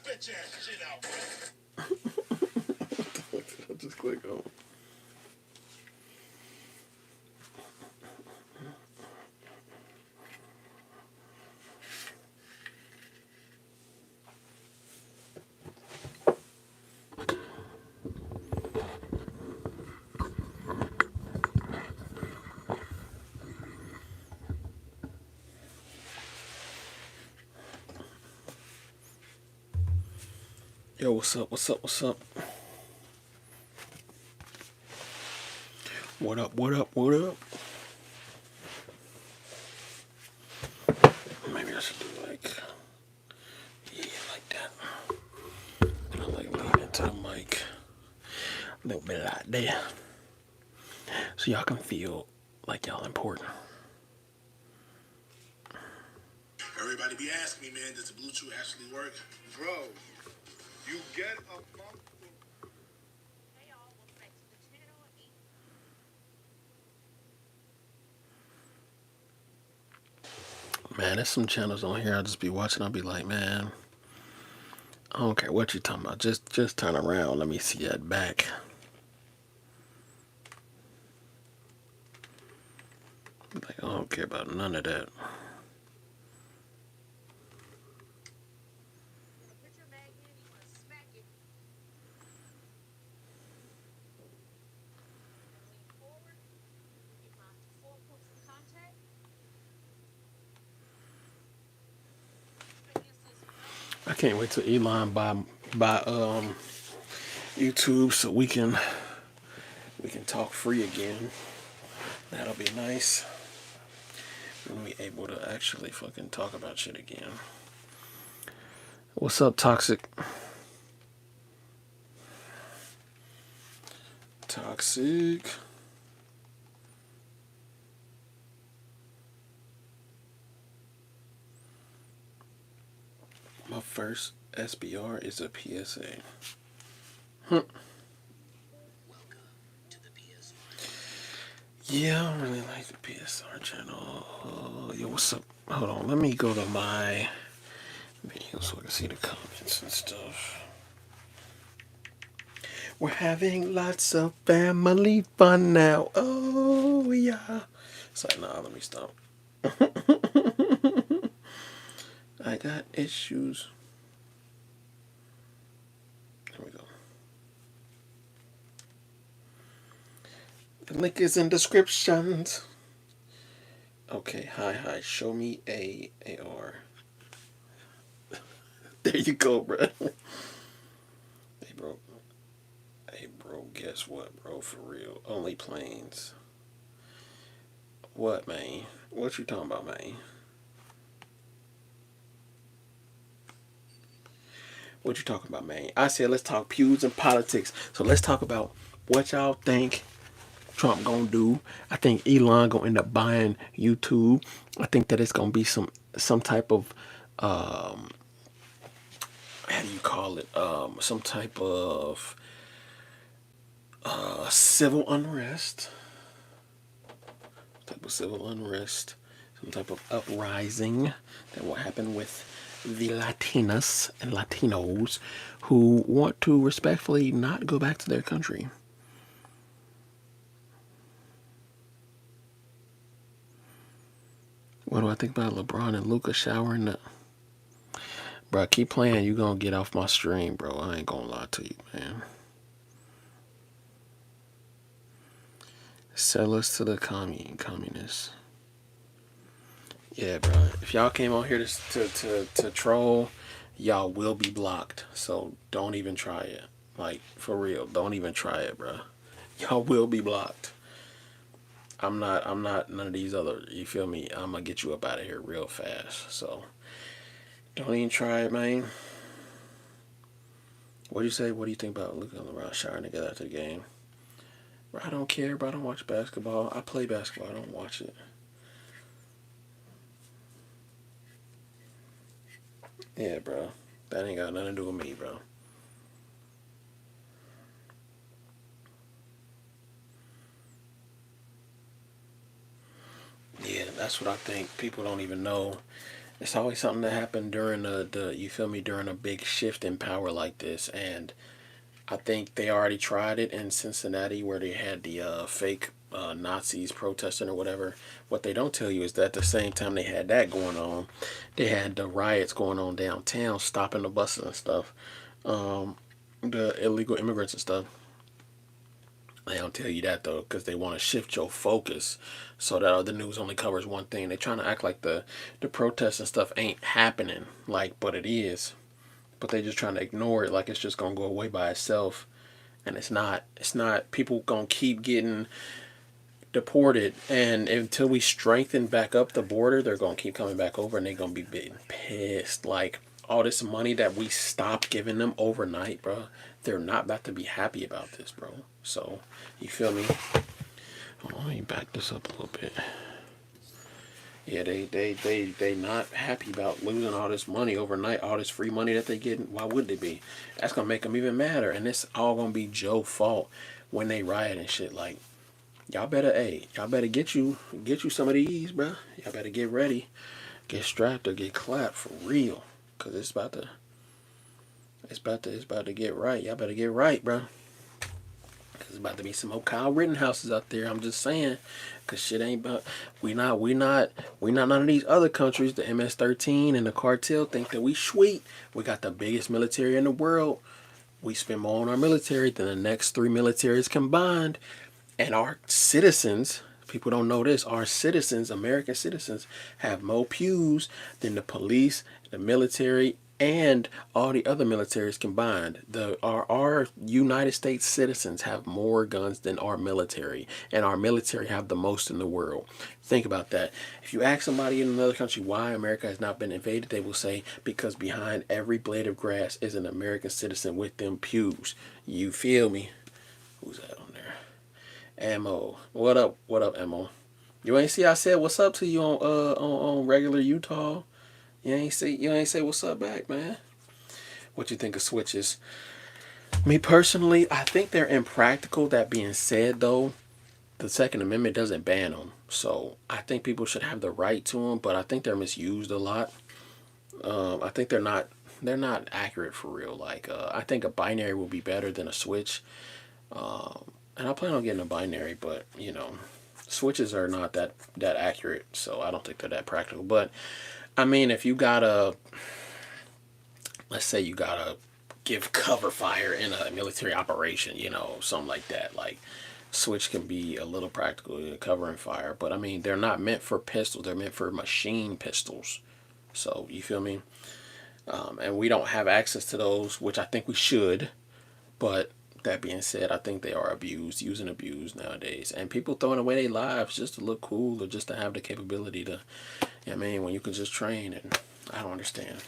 Bitch ass shit out, bro. What did I just click on? Yo, what's up? What's up? What's up? What up? What up? What up? Maybe I should do like, yeah, like that. I like leaning into the mic a little bit like that, so y'all can feel like y'all important. Everybody be asking me, man, does the Bluetooth actually work? Bro, you get a month. Hey all, welcome back to the channel. Man, there's some channels on here I just be watching. I'll be like, man, I don't care what you talking about. Just turn around. Let me see that back. Like, I don't care about none of that. Put your mag in, you want to smack it. And lean forward. Get my 4 points of contact. I can't wait till Elon buy YouTube so we can talk free again. That'll be nice. When we able to actually fucking talk about shit again. What's up, Toxic? Toxic. My first SBR is a PSA. Welcome to the PSR. Yeah, I really like the PSR channel. Yo, what's up? Hold on, let me go to my video so I can see the comments and stuff. We're having lots of family fun now. Oh, yeah. It's like, nah, let me stop. I got issues. There we go. The link is in descriptions. Okay, hi. Show me AR. There you go, bro. Hey, bro, guess what, bro? For real. Only planes. What, man? What you talking about, man? What you talking about, man? I said let's talk pews and politics. So let's talk about what y'all think Trump gonna do. I think Elon gonna end up buying YouTube. I think that it's gonna be some type of how do you call it? Some type of civil unrest. Some type of uprising that will happen with the Latinas and Latinos who want to respectfully not go back to their country. What do I think about LeBron and Luka showering the... Bro, keep playing. You gonna get off my stream, bro. I ain't gonna lie to you, man. Sell us to the communists. Yeah, bro. If y'all came on here to troll, y'all will be blocked. So don't even try it. Like, for real. Don't even try it, bro. Y'all will be blocked. I'm not none of these other, you feel me? I'm gonna get you up out of here real fast. So don't even try it, man. What do you say? What do you think about looking around showering together after the game? Bro, I don't care, bro. I don't watch basketball. I play basketball. I don't watch it. Yeah, bro. That ain't got nothing to do with me, bro. Yeah, that's what I think. People don't even know. It's always something that happened during the you feel me, during a big shift in power like this. And I think they already tried it in Cincinnati where they had the fake Nazis protesting or whatever. What they don't tell you is that at the same time they had that going on, they had the riots going on downtown, stopping the buses and stuff, the illegal immigrants and stuff. They don't tell you that though, because they want to shift your focus so that the news only covers one thing. They trying to act like the protests and stuff ain't happening, like, but it is. But they just trying to ignore it, like it's just gonna go away by itself, and it's not. It's not. People gonna keep getting deported, and until we strengthen back up the border, they're gonna keep coming back over, and they're gonna be getting pissed. Like all this money that we stopped giving them overnight, bro. They're not about to be happy about this, bro. So you feel me? Hold on, let me back this up a little bit. Yeah, they not happy about losing all this money overnight, all this free money that they get. Why would they be? That's gonna make them even madder, and it's all gonna be Joe's fault when they riot and shit. Like y'all better, y'all better get you some of these, bro. Y'all better get ready, get strapped or get clapped for real, cause it's about to get right. Y'all better get right, bro. Cause it's about to be some old Kyle Rittenhouses out there. I'm just saying, cause shit ain't about. We not none of these other countries. The MS-13 and the cartel think that we sweet. We got the biggest military in the world. We spend more on our military than the next three militaries combined. And our citizens, people don't know this, our citizens, American citizens, have more pews than the police, the military, and all the other militaries combined. Our United States citizens have more guns than our military, and our military have the most in the world. Think about that. If you ask somebody in another country why America has not been invaded, they will say because behind every blade of grass is an American citizen with them pews. You feel me? Who's that on there? Ammo. What up? What up, Ammo? You ain't see I said what's up to you on regular Utah. You ain't say what's up back, man. What you think of switches? Me personally, I think they're impractical. That being said, though, the Second Amendment doesn't ban them, so I think people should have the right to them. But I think they're misused a lot. I think they're not accurate for real. Like I think a binary will be better than a switch. And I plan on getting a binary, but you know, switches are not that accurate, so I don't think they're that practical. But I mean, if you gotta, let's say you gotta give cover fire in a military operation, you know, something like that, like switch can be a little practical, covering fire. But I mean, they're not meant for pistols; they're meant for machine pistols. So you feel me? And we don't have access to those, which I think we should, but that being said, I think they are used and abused nowadays. And people throwing away their lives just to look cool or just to have the capability to, you know what I mean, when you can just train. And I don't understand.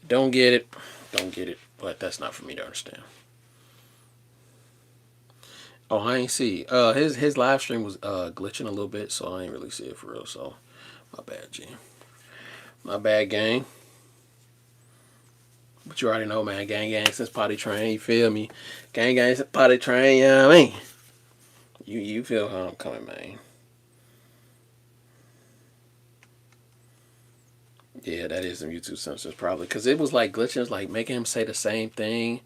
Don't get it. Don't get it. But that's not for me to understand. Oh, I ain't see. His live stream was glitching a little bit, so I ain't really see it for real. So, my bad, G. My bad, gang. But you already know, man. Gang since potty train. You feel me? Gang since potty train. You know what I mean? You feel how I'm coming, man. Yeah, that is some YouTube censors probably. Because it was like glitching. It was like making him say the same thing.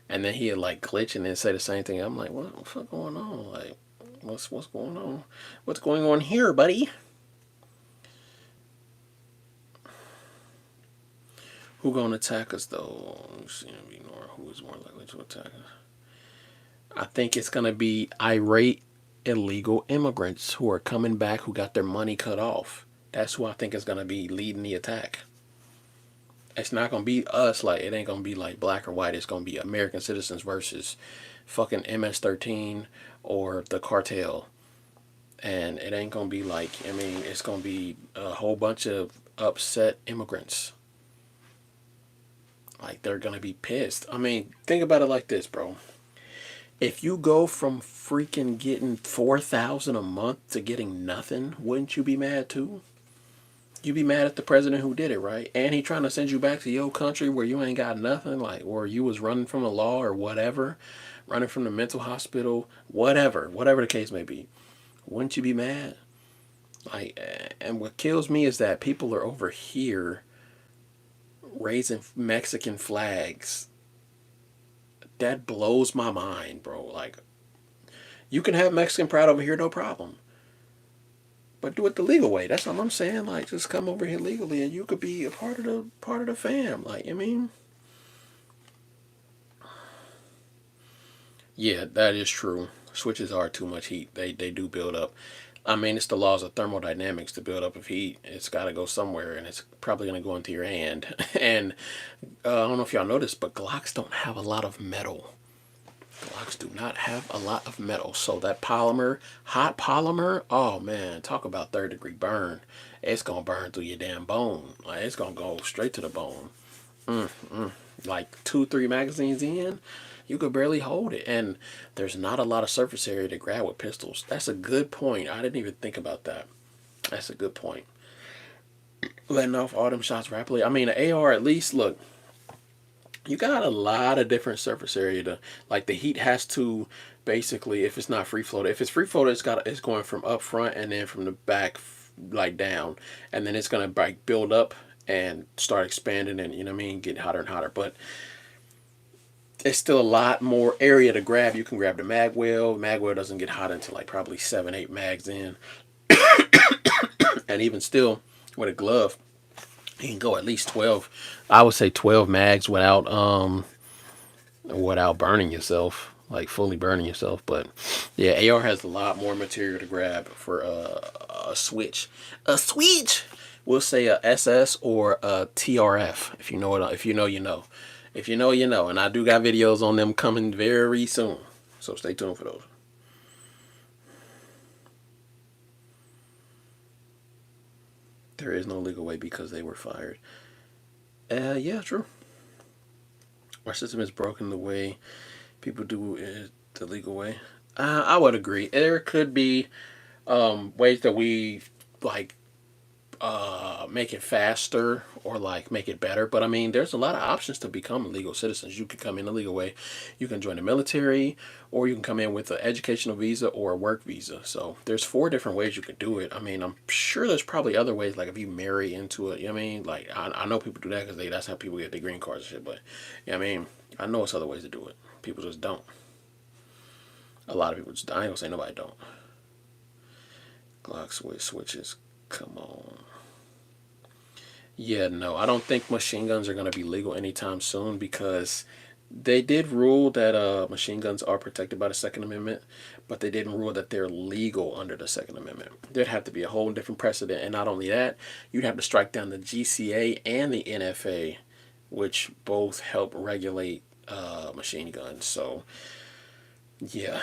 And then he'd like glitch and then say the same thing. I'm like, what the fuck going on? Like, what's going on? What's going on here, buddy? Who gonna attack us though? Who is more likely to attack us? I think it's gonna be irate illegal immigrants who are coming back who got their money cut off. That's who I think is gonna be leading the attack. It's not gonna be us. Like it ain't gonna be like black or white. It's gonna be American citizens versus fucking MS-13 or the cartel. And it ain't gonna be like, I mean, it's gonna be a whole bunch of upset immigrants. Like, they're gonna be pissed. I mean, think about it like this, bro. If you go from freaking getting 4,000 a month to getting nothing, wouldn't you be mad too? You be mad at the president who did it, right? And he trying to send you back to your country where you ain't got nothing, like, or you was running from the law or whatever, running from the mental hospital, whatever the case may be. Wouldn't you be mad? Like, and what kills me is that people are over here raising Mexican flags. That blows my mind, bro. Like, you can have Mexican pride over here, no problem. But do it the legal way. That's all I'm saying. Like, just come over here legally, and you could be a part of the fam. Like, I mean, yeah, that is true. Switches are too much heat. They do build up. I mean, it's the laws of thermodynamics. To build up of heat, it's got to go somewhere, and it's probably going to go into your hand. And I don't know if y'all noticed, but Glocks don't have a lot of metal. Glocks do not have a lot of metal. So that polymer, hot polymer, oh man, talk about third-degree burn. It's going to burn through your damn bone. Like, it's going to go straight to the bone. Like 2-3 magazines in, you could barely hold it. And there's not a lot of surface area to grab with pistols. That's a good point. I didn't even think about that. That's a good point. Letting off all them shots rapidly. I mean, the AR, at least, look, you got a lot of different surface area to, like, the heat has to basically, if it's not free floated, if it's free floated, it's going from up front and then from the back, like, down, and then it's gonna like build up and start expanding, and you know what I mean, get hotter and hotter. But it's still a lot more area to grab. You can grab the mag well. Mag well doesn't get hot until like probably 7-8 mags in. And even still, with a glove, you can go at least 12. I would say 12 mags without burning yourself, like fully burning yourself. But yeah, AR has a lot more material to grab for a switch. A switch. We'll say a SS or a TRF. If you know it, if you know, you know. If you know, you know. And I do got videos on them coming very soon, so stay tuned for those. There is no legal way because they were fired. Yeah, true. Our system is broken the way people do it the legal way. I would agree. There could be ways that we like make it faster or like make it better. But I mean, there's a lot of options to become legal citizens. You can come in a legal way. You can join the military, or you can come in with an educational visa or a work visa. So there's 4 different ways you could do it. I mean, I'm sure there's probably other ways, like if you marry into it. You know what I mean? Like I know people do that because that's how people get their green cards and shit. But yeah, I mean, I know it's other ways to do it. People just don't. A lot of people just, I ain't gonna say nobody don't. Glock switches. Come on. Yeah, no, I don't think machine guns are going to be legal anytime soon because they did rule that machine guns are protected by the Second Amendment, but they didn't rule that they're legal under the Second Amendment. There'd have to be a whole different precedent, and not only that, you'd have to strike down the GCA and the NFA, which both help regulate machine guns. So, yeah.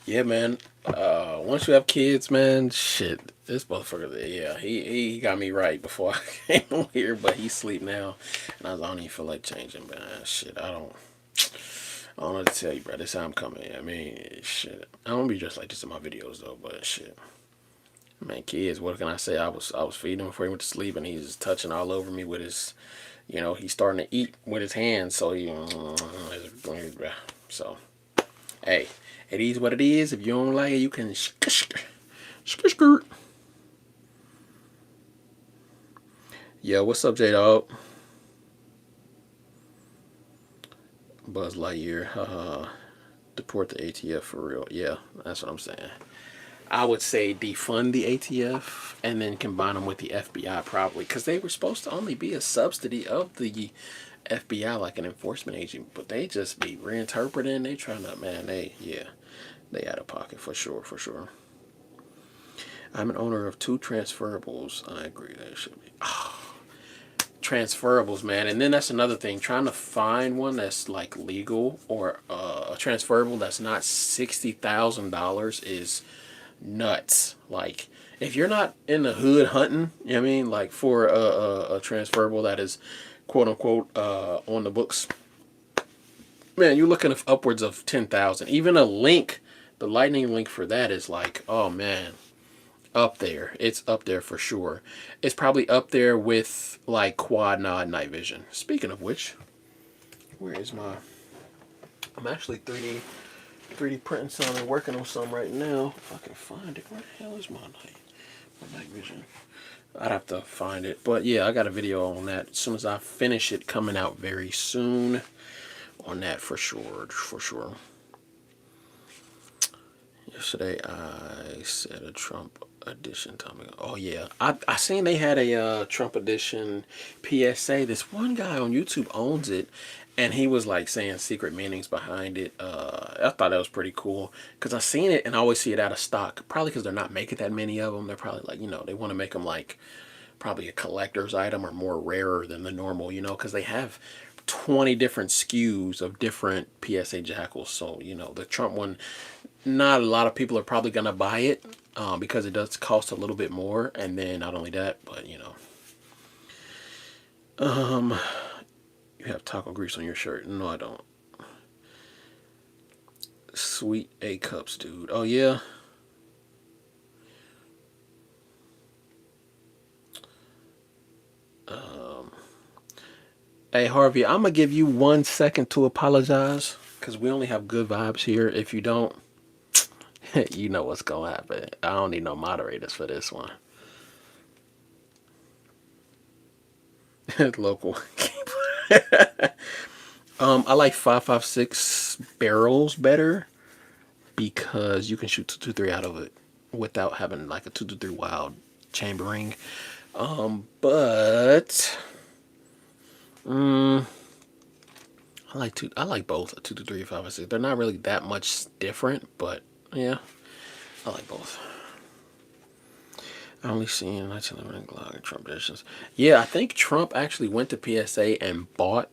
Yeah, man. Once you have kids, man, shit, this motherfucker, yeah, he got me right before I came on here, but he's asleep now, and I don't even feel like changing, man. Shit, I don't know what to tell you, bro. This how I'm coming. I mean, shit, I don't be just like this in my videos though, but shit, man, kids, what can I say? I was feeding him before he went to sleep, and he's touching all over me with his, you know, he's starting to eat with his hands, so he, so. Hey, it is what it is. If you don't like it, you can skirt. Yo, what's up, J-Dog? Buzz Lightyear. Deport the ATF for real. Yeah, that's what I'm saying. I would say defund the ATF and then combine them with the FBI probably, because they were supposed to only be a subsidy of the FBI like an enforcement agent, but they just be reinterpreting. They trying to, man, they out of pocket for sure, for sure. I'm an owner of 2 transferables. I agree, that should be. Transferables, man. And then that's another thing, trying to find one that's like legal or a transferable that's not $60,000 is nuts. Like, if you're not in the hood hunting, you know what I mean, like for a transferable that is quote unquote on the books, man, you're looking at upwards of 10,000. Even a link, the lightning link for that is like, oh man, up there. It's up there for sure. It's probably up there with like quad nod night vision. Speaking of which, where is my? I'm actually 3D printing some and working on some right now. If I can find it, where the hell is my night vision? I'd have to find it, but yeah, I got a video on that as soon as I finish it, coming out very soon on that for sure, for sure. Yesterday I said a Trump edition time ago. Oh yeah, I seen they had a Trump edition PSA. This one guy on YouTube owns it, and he was like saying secret meanings behind it. I thought that was pretty cool because I seen it and I always see it out of stock. Probably because they're not making that many of them. They're probably like, you know, they want to make them like probably a collector's item or more rarer than the normal, you know, because they have 20 different SKUs of different PSA jackals. So, you know, the Trump one, not a lot of people are probably going to buy it because it does cost a little bit more. And then not only that, but, you know, you have taco grease on your shirt. No, I don't. Sweet A cups, dude. Oh, yeah. Hey, Harvey, I'm going to give you 1 second to apologize because we only have good vibes here. If you don't, you know what's going to happen. I don't need no moderators for this one. Local. I like 5.56 barrels better because you can shoot 223 out of it without having like a 223 wild chambering. But I like both a 223 5.56. They're not really that much different, but yeah, I like both. I only seen 1911 Glock and Trump editions. Yeah, I think Trump actually went to PSA and bought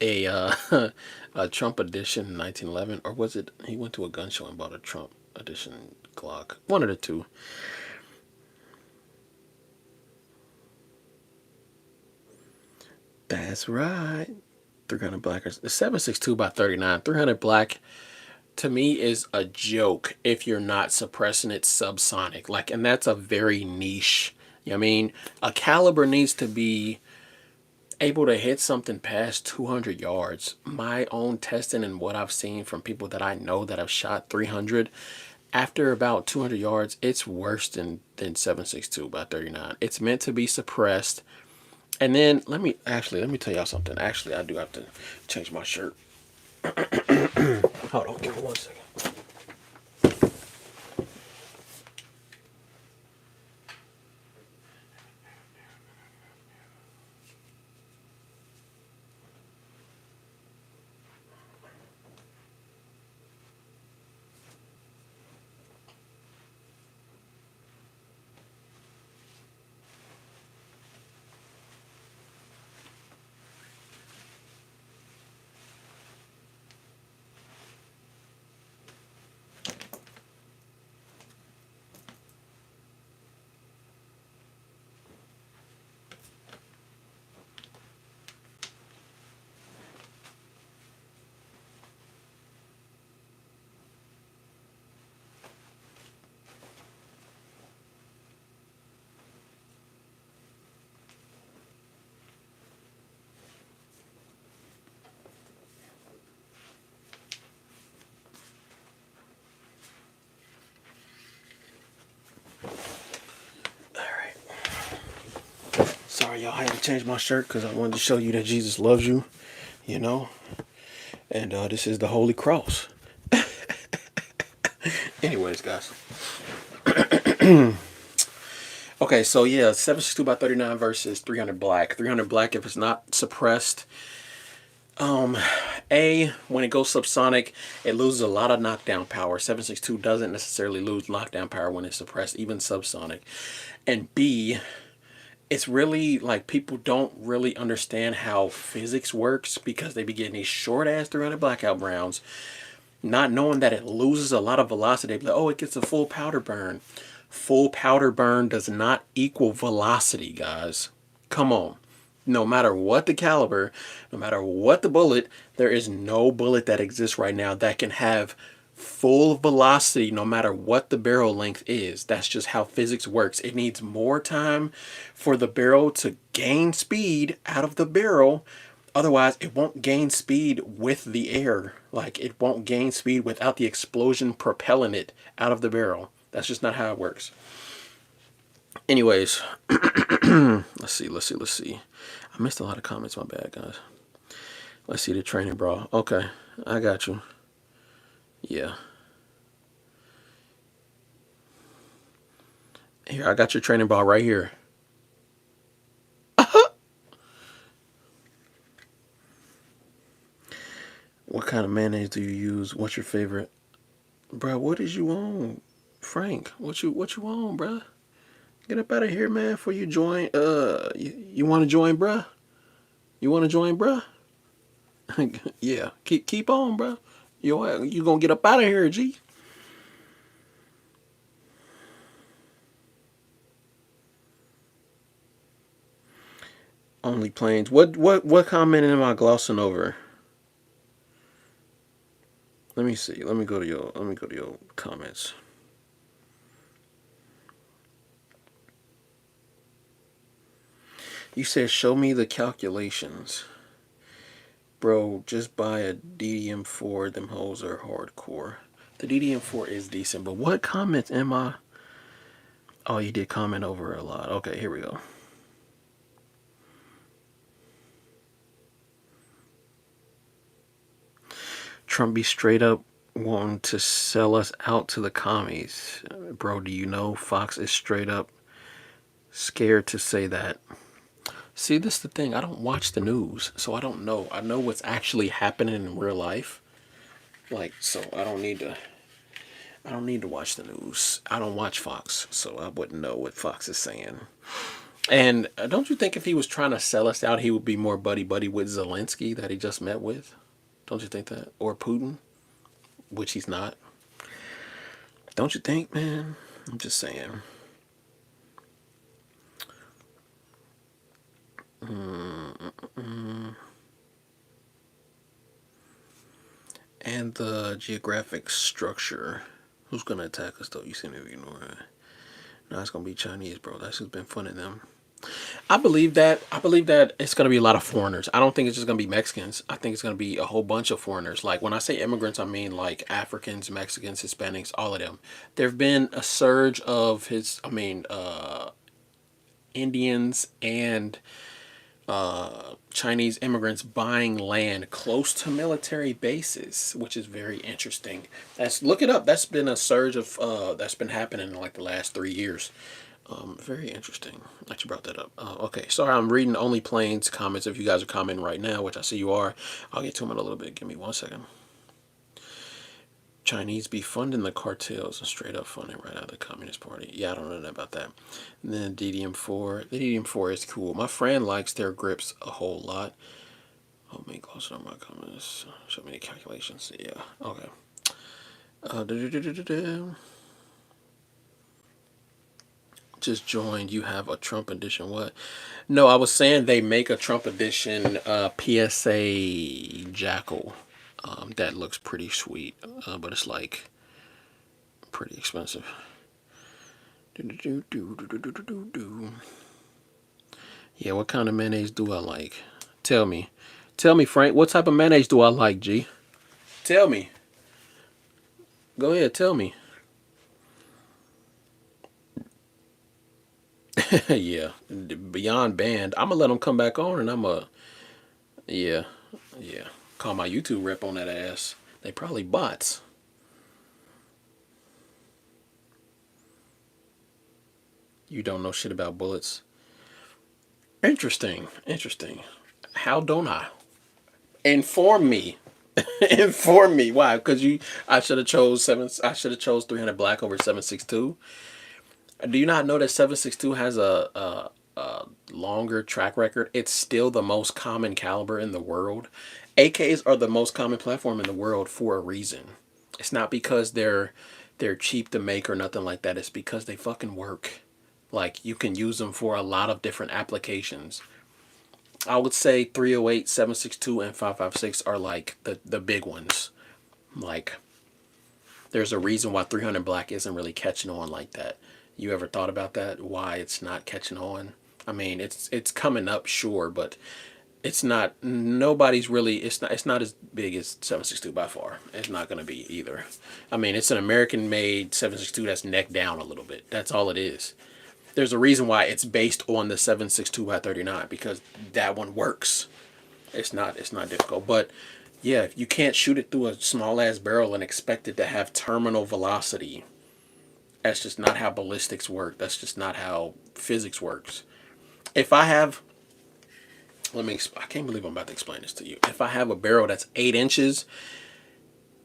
a a Trump edition in 1911, or was it he went to a gun show and bought a Trump edition Glock? One of the two. That's right. 300 black. The 7.62 by 39. 300 black to me is a joke if you're not suppressing it subsonic. Like, and that's a very niche. You know what I mean? A caliber needs to be able to hit something past 200 yards. My own testing and what I've seen from people that I know that have shot 300, after about 200 yards, it's worse than 7.62 by 39. It's meant to be suppressed. And then let me tell y'all something. Actually, I do have to change my shirt. Hold on, give me 1 second. Sorry, y'all. I had to change my shirt because I wanted to show you that Jesus loves you, you know. And this is the Holy Cross. Anyways, guys. Okay, so yeah, 7.62 by 39 versus 300 black. 300 black, if it's not suppressed, When it goes subsonic, it loses a lot of knockdown power. 7.62 doesn't necessarily lose knockdown power when it's suppressed, even subsonic. And B, it's really like people don't really understand how physics works because they be getting these short ass 300 blackout rounds, not knowing that it loses a lot of velocity. They be like, oh, it gets a full powder burn. Full powder burn does not equal velocity, guys. Come on. No matter what the caliber, no matter what the bullet, there is no bullet that exists right now that can have full velocity no matter what the barrel length is. That's just how physics works. It needs more time for the barrel to gain speed out of the barrel. Otherwise, it won't gain speed with the air. Like, it won't gain speed without the explosion propelling it out of the barrel. That's just not how it works. Anyways, let's see. I missed a lot of comments, my bad, guys. Let's see the training bra. Okay, I got you. Yeah. Here, I got your training bra right here. What kind of mayonnaise do you use? What's your favorite? Bro, what is you on? Frank, what you on, bro? Get up out of here, man, before you join. You want to join, bruh? You want to join, bruh? Yeah, keep on, bruh. You gonna get up out of here, G? Only planes. What comment am I glossing over? Let me see. Let me go to your comments. You said show me the calculations. Bro, just buy a DDM4. Them hoes are hardcore. The DDM4 is decent, but what comments am I? Oh, you did comment over a lot. Okay, here we go. Trump be straight up wanting to sell us out to the commies. Bro, do you know Fox is straight up scared to say that? See, this is the thing. I don't watch the news, so I don't know. I know what's actually happening in real life. Like, so I don't need to watch the news. I don't watch Fox, so I wouldn't know what Fox is saying. And don't you think if he was trying to sell us out, he would be more buddy-buddy with Zelensky that he just met with? Don't you think that? Or Putin, which he's not. Don't you think, man? I'm just saying. And the geographic structure. Who's gonna attack us though? You seem to ignore it. No, it's gonna be Chinese, bro. That's who's been funding them. I believe that. I believe that it's gonna be a lot of foreigners. I don't think it's just gonna be Mexicans. I think it's gonna be a whole bunch of foreigners. Like when I say immigrants, I mean like Africans, Mexicans, Hispanics, all of them. There've been a surge of Indians and Chinese immigrants buying land close to military bases, which is very interesting. Look it up. That's been a surge of that's been happening in like the last 3 years. Very interesting that you brought that up. Okay, sorry, I'm reading only planes comments. If you guys are commenting right now, which I see you are, I'll get to them in a little bit. Give me 1 second. Chinese be funding the cartels and straight up funding right out of the Communist Party. Yeah, I don't know about that. And then DDM4. The DDM4 is cool. My friend likes their grips a whole lot. Oh, me close on my comments. Show me the calculations. Yeah, okay. Just joined. You have a Trump edition. What? No, I was saying they make a Trump edition PSA Jackal. That looks pretty sweet, but it's like pretty expensive. Yeah, what kind of mayonnaise do I like? Tell me, Frank. What type of mayonnaise do I like, G? Tell me. Go ahead, tell me. Yeah, beyond banned. I'm gonna let them come back on, and yeah. Call my YouTube rep on that ass. They probably bots. You don't know shit about bullets. Interesting. How don't I? Inform me. Inform me. Why? Because I should have chose 300 black over 7.62. Do you not know that 7.62 has a longer track record? It's still the most common caliber in the world. AKs are the most common platform in the world for a reason. It's not because they're cheap to make or nothing like that. It's because they fucking work. Like, you can use them for a lot of different applications. I would say 308, 7.62, and 5.56 are like the big ones. Like, there's a reason why 300 black isn't really catching on like that. You ever thought about that? Why it's not catching on? I mean, it's coming up, sure, but it's not. Nobody's really. It's not as big as 7.62 by far. It's not going to be either. I mean, it's an American-made 7.62 that's neck down a little bit. That's all it is. There's a reason why it's based on the 7.62 by 39 because that one works. It's not difficult, but yeah, you can't shoot it through a small ass barrel and expect it to have terminal velocity. That's just not how ballistics work. That's just not how physics works. If I have, I can't believe I'm about to explain this to you. If I have a barrel that's 8 inches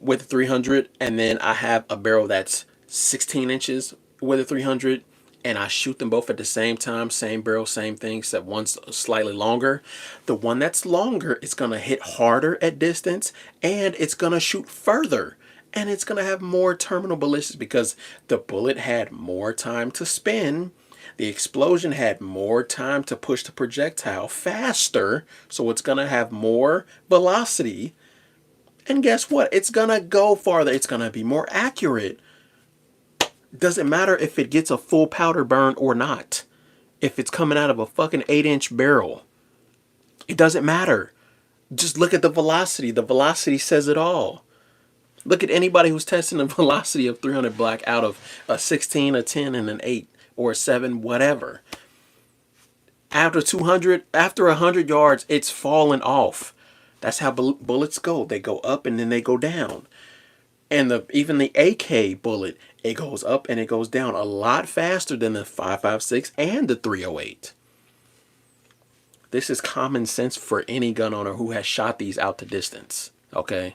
with a 300, and then I have a barrel that's 16 inches with a 300, and I shoot them both at the same time, same barrel, same thing, except one's slightly longer, the one that's longer is going to hit harder at distance, and it's going to shoot further. And it's going to have more terminal ballistics because the bullet had more time to spin. The explosion had more time to push the projectile faster. So it's going to have more velocity. And guess what? It's going to go farther. It's going to be more accurate. Doesn't matter if it gets a full powder burn or not. If it's coming out of a fucking 8-inch barrel. It doesn't matter. Just look at the velocity. The velocity says it all. Look at anybody who's testing the velocity of 300 black out of a 16, a 10, and an 8 or a 7, whatever. After 200, after 100 yards, it's falling off. That's how bullets go. They go up and then they go down. And even the AK bullet, it goes up and it goes down a lot faster than the 5.56 and the 308. This is common sense for any gun owner who has shot these out to distance. Okay?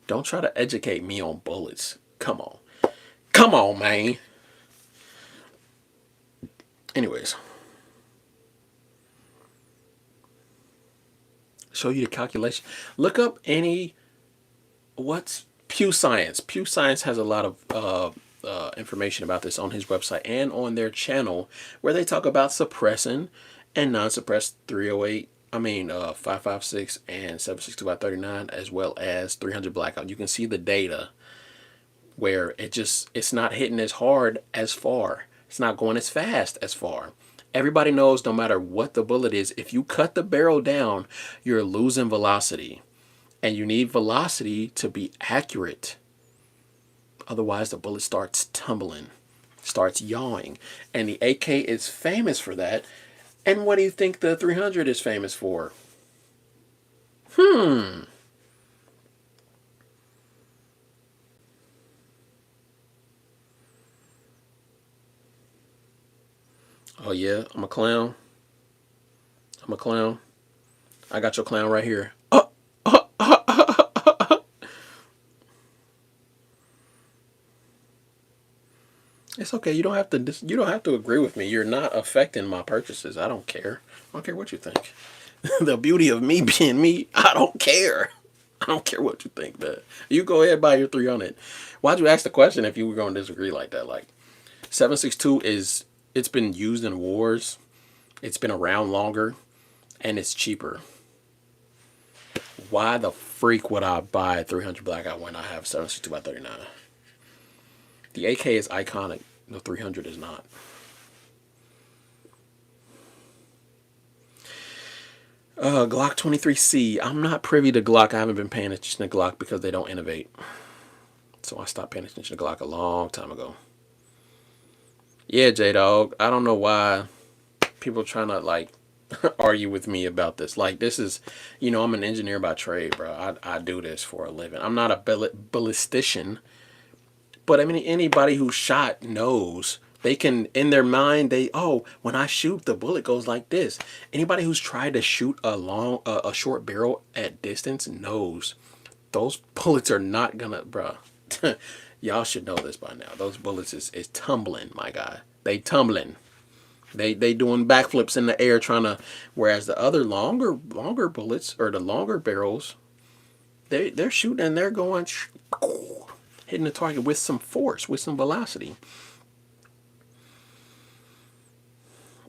Don't try to educate me on bullets. Come on. Come on, man. Anyways. Show you the calculation. Look up what's Pew Science. Pew Science has a lot of information about this on his website and on their channel where they talk about suppressing and non-suppressed 308. 5.56 and 7.62 by 39 as well as 300 blackout. You can see the data where it's not hitting as hard as far. It's not going as fast as far. Everybody knows no matter what the bullet is, if you cut the barrel down, you're losing velocity. And you need velocity to be accurate. Otherwise, the bullet starts tumbling, starts yawing. And the AK is famous for that. And what do you think the 300 is famous for? Oh yeah, I'm a clown. I got your clown right here. It's okay. You don't have to agree with me. You're not affecting my purchases. I don't care. I don't care what you think. The beauty of me being me, I don't care. I don't care what you think, man. You go ahead, buy your 300. Why'd you ask the question if you were going to disagree like that? Like, 7.62 it's been used in wars. It's been around longer, and it's cheaper. Why the freak would I buy 300 blackout when I have 7.62 by 39? The AK is iconic. The 300 is not. Glock 23C. I'm not privy to Glock. I haven't been paying attention to Glock because they don't innovate. So I stopped paying attention to Glock a long time ago. Yeah, J-Dog. I don't know why people are trying to, like, argue with me about this. Like, this is, I'm an engineer by trade, bro. I do this for a living. I'm not a ballistician. But, anybody who shot knows They can, in their mind, when I shoot, the bullet goes like this. Anybody who's tried to shoot a short barrel at distance knows those bullets are not gonna, bruh. Y'all should know this by now. Those bullets is tumbling, my guy. They tumbling. They doing backflips in the air trying to, whereas the other longer bullets or the longer barrels, they're shooting and they're going hitting the target with some force, with some velocity.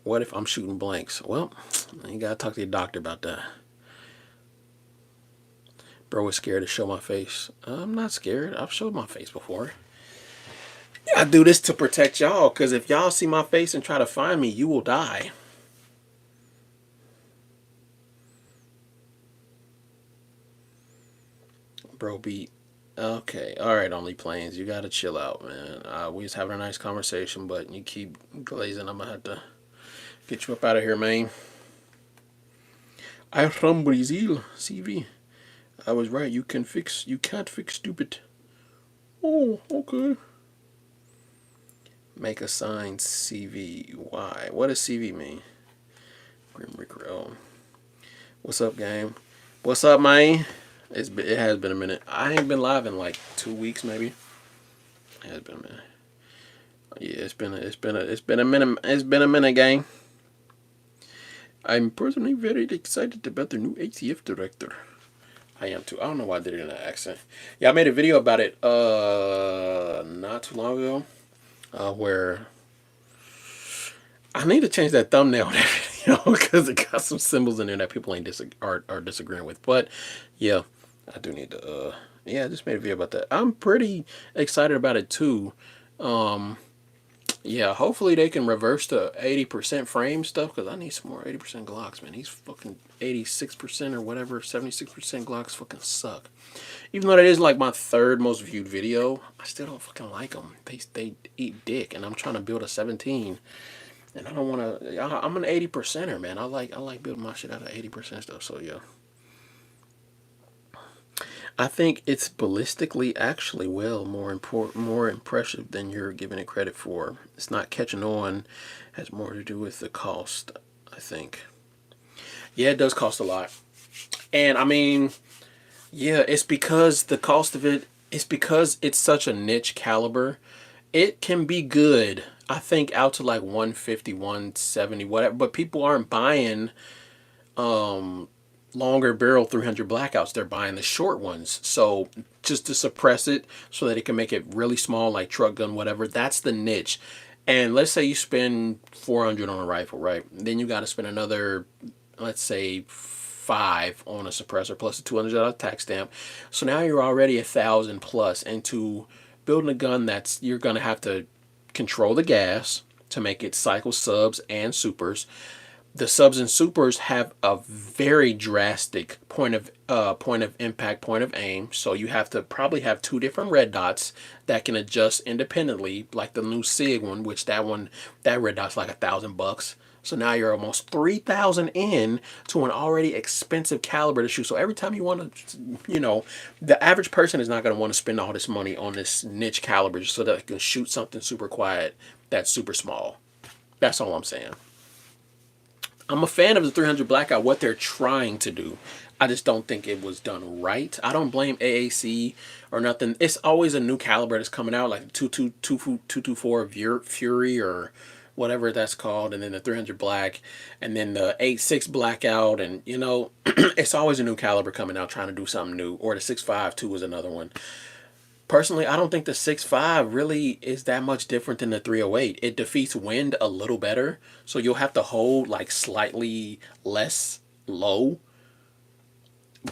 What if I'm shooting blanks? Well, you gotta talk to your doctor about that. Bro was scared to show my face. I'm not scared. I've showed my face before. I do this to protect y'all, because if y'all see my face and try to find me, you will die. Bro beat. Okay. Alright, Only Planes. You gotta chill out, man. We was having a nice conversation, but you keep glazing. I'm gonna have to get you up out of here, man. I'm from Brazil, CV. I was right. You can't fix stupid. Oh, okay. Make a sign CV. Why? What does CV mean? Grim Reaper. Oh. What's up, game? What's up, man? It has been a minute. I ain't been live in like 2 weeks, maybe. It has been a minute. Yeah, it's been a minute, gang. I'm personally very excited about the new ATF director. I am too. I don't know why I did it in an accent. Yeah, I made a video about it not too long ago. Where I need to change that thumbnail on that video because it got some symbols in there that people ain't are disagreeing with. But yeah, I do need to yeah, I just made a video about that. I'm pretty excited about it too. Yeah, hopefully they can reverse the 80% frame stuff, because I need some more 80% Glocks, man. These fucking 86% or whatever, 76% Glocks fucking suck. Even though that is like my third most viewed video, I still don't fucking like them. They eat dick, and I'm trying to build a 17, and I don't want to. I'm an 80%er, man. I like building my shit out of 80% stuff. So yeah. I think it's ballistically actually more impressive than you're giving it credit for. It's not catching on. It has more to do with the cost, I think. Yeah, it does cost a lot. And I mean, yeah, it's because the cost of it's because it's such a niche caliber. It can be good, I think, out to like 150, 170, whatever, but people aren't buying longer barrel 300 blackouts. They're buying the short ones, so just to suppress it so that it can make it really small, like truck gun, whatever. That's the niche. And let's say you spend 400 on a rifle, right? Then you got to spend another, let's say, 5 on a suppressor plus a $200 tax stamp. So now you're already $1,000 plus into building a gun that's, you're gonna have to control the gas to make it cycle subs and supers. The subs and supers have a very drastic point of impact, point of aim. So you have to probably have 2 different red dots that can adjust independently, like the new SIG one, which that red dot's like $1,000. So now you're almost 3,000 in to an already expensive caliber to shoot. So every time you want to, the average person is not going to want to spend all this money on this niche caliber just so that they can shoot something super quiet that's super small. That's all I'm saying. I'm a fan of the 300 Blackout, what they're trying to do. I just don't think it was done right. I don't blame AAC or nothing. It's always a new caliber that's coming out, like the 224 Fury or whatever that's called, and then the 300 Black, and then the 86 Blackout, and it's always a new caliber coming out trying to do something new. Or the 6.52 is another one. Personally, I don't think the 6.5 really is that much different than the 308. It defeats wind a little better, so you'll have to hold like slightly less low.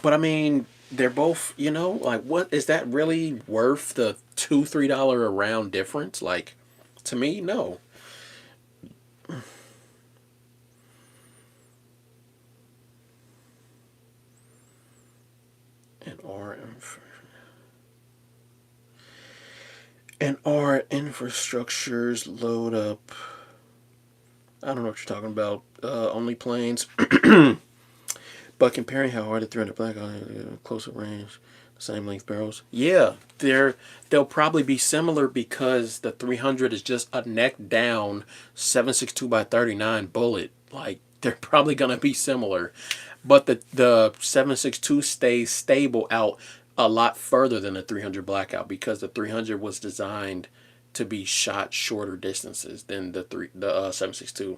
But I mean, they're both, like, what is that really worth the $2-3 a round difference? Like, to me, no. And our infrastructures load up. I don't know what you're talking about. Only Planes. But comparing how hard the 300 Black on closer range, Same length barrels. Yeah, they'll probably be similar because the 300 is just a neck down 7.62 by 39 bullet. Like they're probably gonna be similar, but the 7.62 stays stable out a lot further than the 300 blackout because the 300 was designed to be shot shorter distances than the 7.62.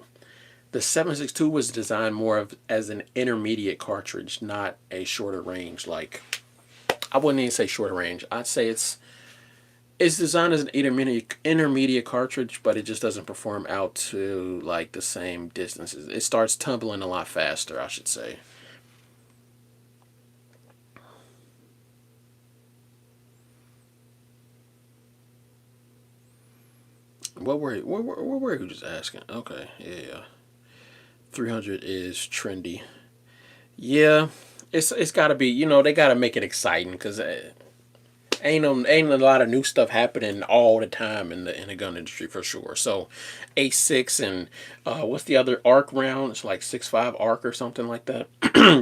The 7.62 was designed more of as an intermediate cartridge, not a shorter range. Like I wouldn't even say shorter range. I'd say it's designed as an intermediate cartridge, but it just doesn't perform out to like the same distances. It starts tumbling a lot faster, I should say. What were you just asking? Okay, yeah. 300 is trendy. Yeah, it's got to be. They got to make it exciting because ain't a lot of new stuff happening all the time in the gun industry for sure. So, A6 and what's the other arc round? It's like 6.5 arc or something like that.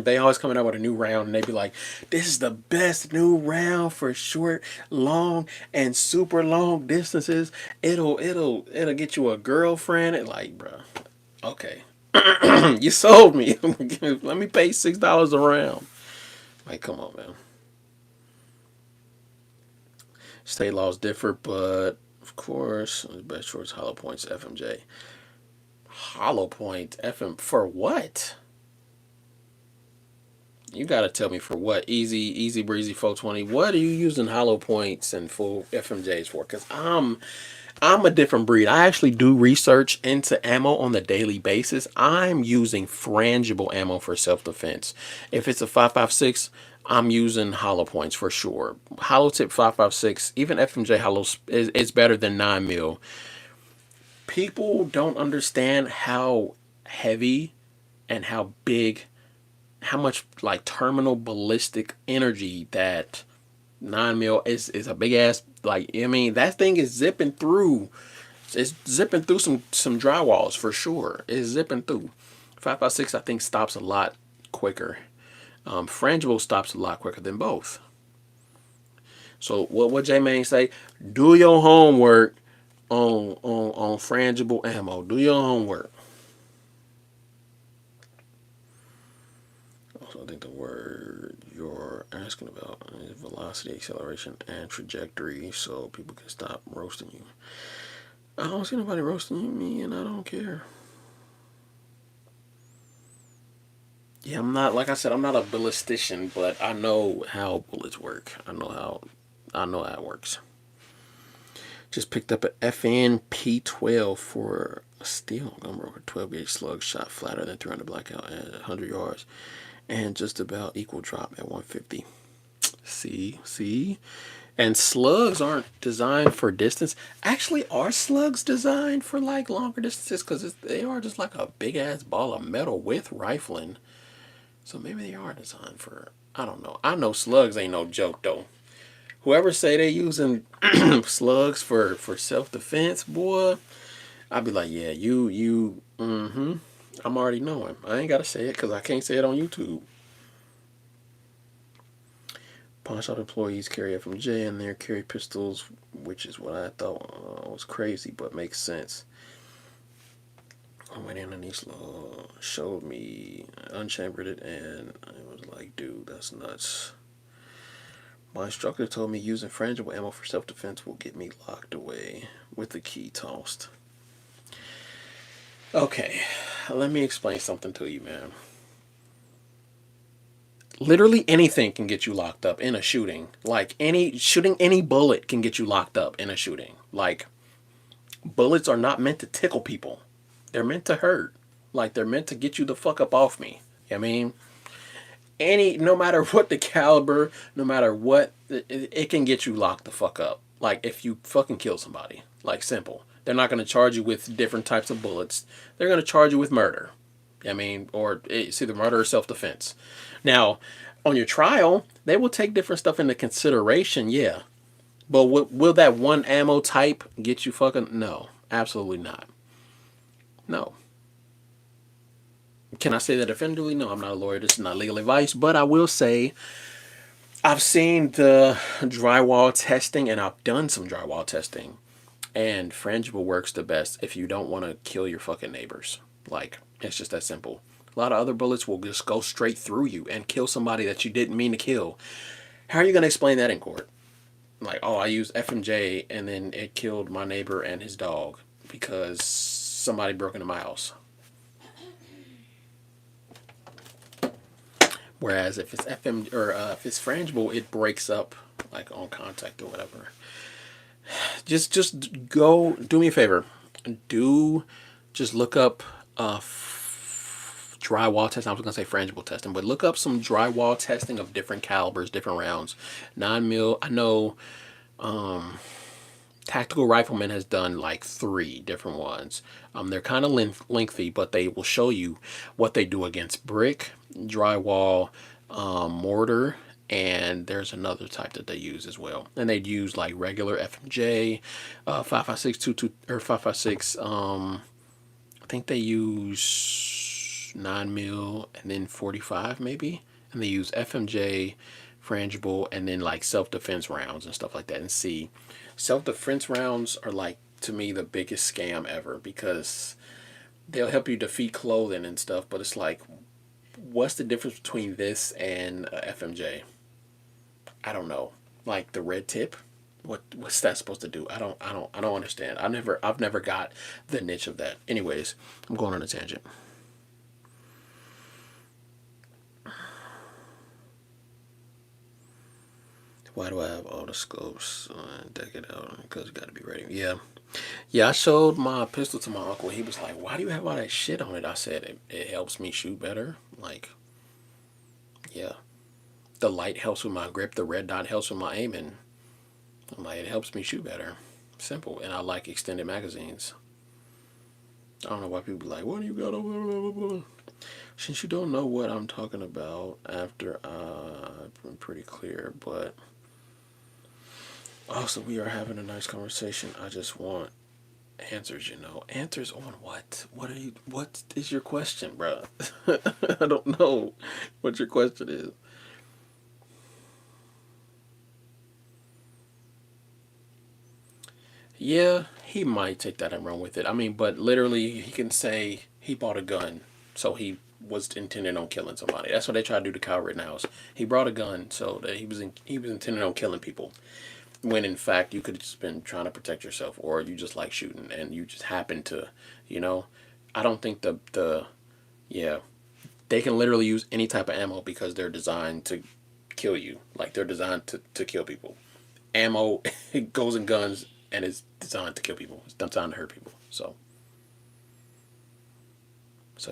They always coming out with a new round and they be like, "This is the best new round for short, long, and super long distances. It'll get you a girlfriend." And like, bro, okay, you sold me. Let me pay $6 a round. Like, come on, man. State laws differ, but of course, the best choice hollow points FMJ. Hollow point FM for what? You gotta tell me for what? Easy breezy 420. What are you using hollow points and full FMJs for? Cause I'm a different breed. I actually do research into ammo on the daily basis. I'm using frangible ammo for self-defense. If it's a 5.56, I'm using hollow points for sure. Hollow tip 5.56, even FMJ hollows is better than 9 mil. People don't understand how heavy and how big, how much like terminal ballistic energy that 9 mil is a big ass. Like, I mean, that thing is zipping through. It's zipping through some drywalls for sure. It's zipping through. 5.56 I think stops a lot quicker. Frangible stops a lot quicker than both. So what J Main say? Do your homework on frangible ammo. Do your homework. Also, I think the word you're asking about is velocity, acceleration, and trajectory, so people can stop roasting you. I don't see nobody roasting me, and I don't care. Yeah, I'm not, like I said, I'm not a ballistician, but I know how bullets work. I know how it works. Just picked up an FN P12 for a steel gunbroker 12 gauge slug shot flatter than 300 blackout at 100 yards, and just about equal drop at 150. See, and slugs aren't designed for distance. Actually, are slugs designed for like longer distances? Because they are just like a big ass ball of metal with rifling. So maybe they are designed for, I don't know. I know slugs ain't no joke though. Whoever say they using slugs for self-defense, boy, I'd be like, yeah, I'm already knowing. I ain't got to say it because I can't say it on YouTube. Pawn shop employees carry FMJ and they carry pistols, which is what I thought was crazy, but makes sense. I went in and he showed me, unchambered it, and I was like, dude, that's nuts. My instructor told me using frangible ammo for self-defense will get me locked away with the key tossed. Okay, let me explain something to you, man. Literally anything can get you locked up in a shooting. Like shooting any bullet can get you locked up in a shooting. Like, bullets are not meant to tickle people. They're meant to hurt. Like, they're meant to get you the fuck up off me. I mean, no matter what the caliber, no matter what, it can get you locked the fuck up. Like, if you fucking kill somebody. Like, simple. They're not going to charge you with different types of bullets. They're going to charge you with murder. I mean, or it's either murder or self-defense. Now, on your trial, they will take different stuff into consideration, yeah. But will that one ammo type get you fucking... No, absolutely not. No. Can I say that definitively? No, I'm not a lawyer. This is not legal advice. But I will say, I've seen the drywall testing, and I've done some drywall testing. And frangible works the best if you don't want to kill your fucking neighbors. Like, it's just that simple. A lot of other bullets will just go straight through you and kill somebody that you didn't mean to kill. How are you going to explain that in court? Like, oh, I used FMJ and then it killed my neighbor and his dog because somebody broke into my house. Whereas if it's FM or if it's frangible, it breaks up like on contact or whatever. Just go do me a favor. Just look up drywall testing. I was gonna say frangible testing, but look up some drywall testing of different calibers, different rounds. 9mm. I know Tactical Rifleman has done like 3 different ones. They're kind of lengthy, but they will show you what they do against brick, drywall, mortar, and there's another type that they use as well. And they'd use like regular FMJ, 5.56, 22 or 5.56. I think they use 9mm and then 45 maybe, and they use FMJ, frangible, and then like self-defense rounds and stuff like that. And see, self-defense rounds are like, to me, the biggest scam ever, because they'll help you defeat clothing and stuff, but it's like, what's the difference between this and FMJ? I don't know. Like the red tip, what's that supposed to do? I don't understand. I've never got the niche of that. Anyways, I'm going on a tangent. Why do I have all the scopes? Deck it out because you got to be ready. Yeah. I showed my pistol to my uncle. He was like, "Why do you have all that shit on it?" I said, "It helps me shoot better." Like, yeah. The light helps with my grip. The red dot helps with my aiming. I'm like, it helps me shoot better. Simple. And I like extended magazines. I don't know why people are like, what do you got over? Since you don't know what I'm talking about after I've been pretty clear, but also we are having a nice conversation. I just want answers, Answers on what? What is your question, bro? I don't know what your question is. Yeah, he might take that and run with it. I mean, but literally, he can say he bought a gun, so he was intending on killing somebody. That's what they try to do to Kyle Rittenhouse. He brought a gun, so that he was intending on killing people. When in fact, you could have just been trying to protect yourself, or you just like shooting, and you just happen to, I don't think yeah, they can literally use any type of ammo because they're designed to kill you. Like they're designed to kill people. Ammo it goes in guns and it's designed to kill people. It's designed to hurt people. So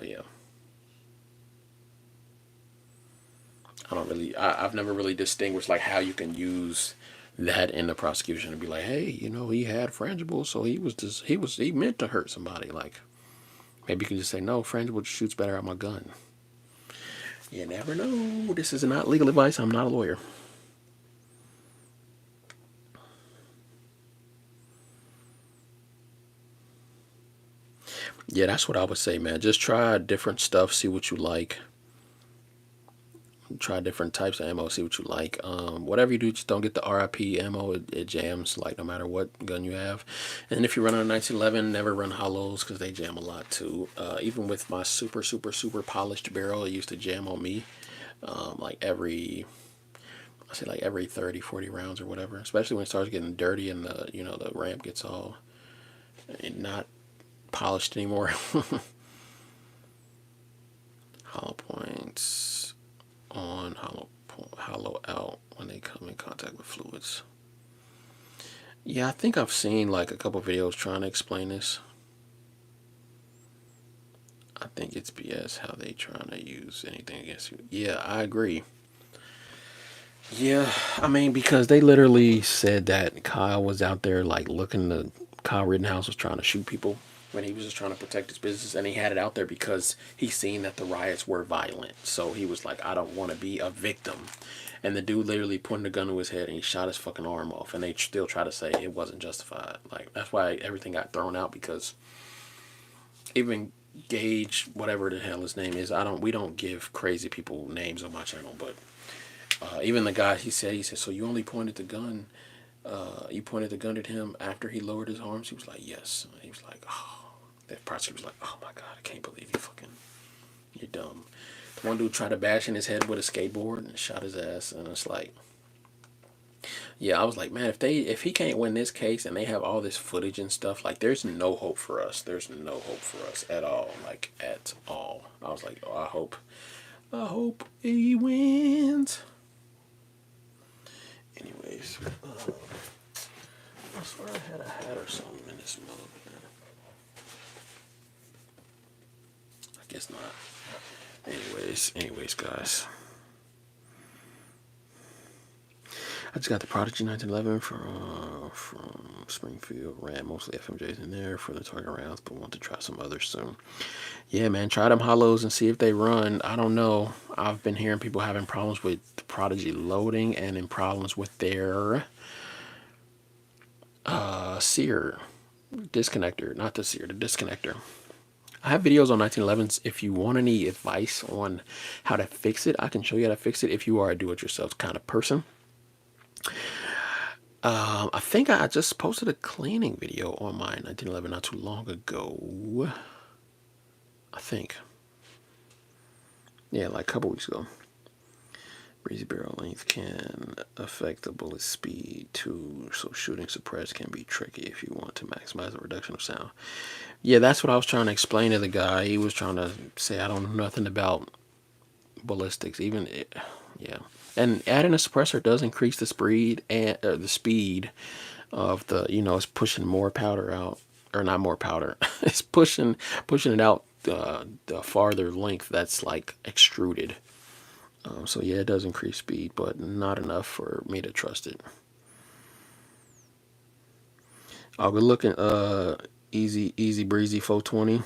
yeah. I've never really distinguished like how you can use that in the prosecution and be like, hey, he had frangible, so he meant to hurt somebody. Like maybe you can just say, no, frangible shoots better at my gun. You never know. This is not legal advice. I'm not a lawyer. Yeah, that's what I would say, man. Just try different stuff, see what you like. Try different types of ammo, see what you like. Whatever you do, just don't get the RIP ammo. It jams, like, no matter what gun you have. And if you run on a 1911, never run hollows because they jam a lot too. Even with my super, super, super polished barrel, it used to jam on me. Like every 30, 40 rounds or whatever. Especially when it starts getting dirty and the ramp gets all not polished anymore. Hollow points on, hollow out when they come in contact with fluids. Yeah, I think I've seen like a couple videos trying to explain this. I think it's BS how they trying to use anything against you. Yeah, I agree. Yeah, I mean, because they literally said that Kyle was out there like Kyle Rittenhouse was trying to shoot people when he was just trying to protect his business, and he had it out there because he seen that the riots were violent. So he was like, I don't want to be a victim. And the dude literally pointed a gun to his head and he shot his fucking arm off, and they still try to say it wasn't justified. Like, that's why everything got thrown out, because even Gage, whatever the hell his name is, we don't give crazy people names on my channel, but Even the guy, he said, so you only pointed the gun, you pointed the gun at him after he lowered his arms? He was like, yes. And he was like, oh, that prosecutor was like, oh my God, I can't believe you're dumb. The one dude tried to bash in his head with a skateboard and shot his ass. And it's like, yeah, I was like, man, if he can't win this case and they have all this footage and stuff, like, there's no hope for us. There's no hope for us at all, like, at all. I was like, oh, I hope he wins. Anyways, I swear I had a hat or something in this mug. I guess not. Anyways, guys. I just got the Prodigy 1911 from Springfield. Ran mostly FMJs in there for the target rounds, but want to try some others soon. Yeah, man, try them hollows and see if they run. I don't know. I've been hearing people having problems with the Prodigy loading and in problems with their sear disconnector, not the sear, the disconnector. I have videos on 1911s. If you want any advice on how to fix it, I can show you how to fix it if you are a do-it-yourself kind of person. I think I just posted a cleaning video on my 1911 not too long ago. I think. Yeah, like a couple weeks ago. Breezy barrel length can affect the bullet speed too, so shooting suppressed can be tricky if you want to maximize the reduction of sound. Yeah, that's what I was trying to explain to the guy. He was trying to say I don't know nothing about ballistics, yeah. And adding a suppressor does increase the speed and the speed of the, it's pushing more powder out, or not more powder. It's pushing it out the farther length that's like extruded. So yeah, it does increase speed, but not enough for me to trust it. I'll be looking easy breezy 420.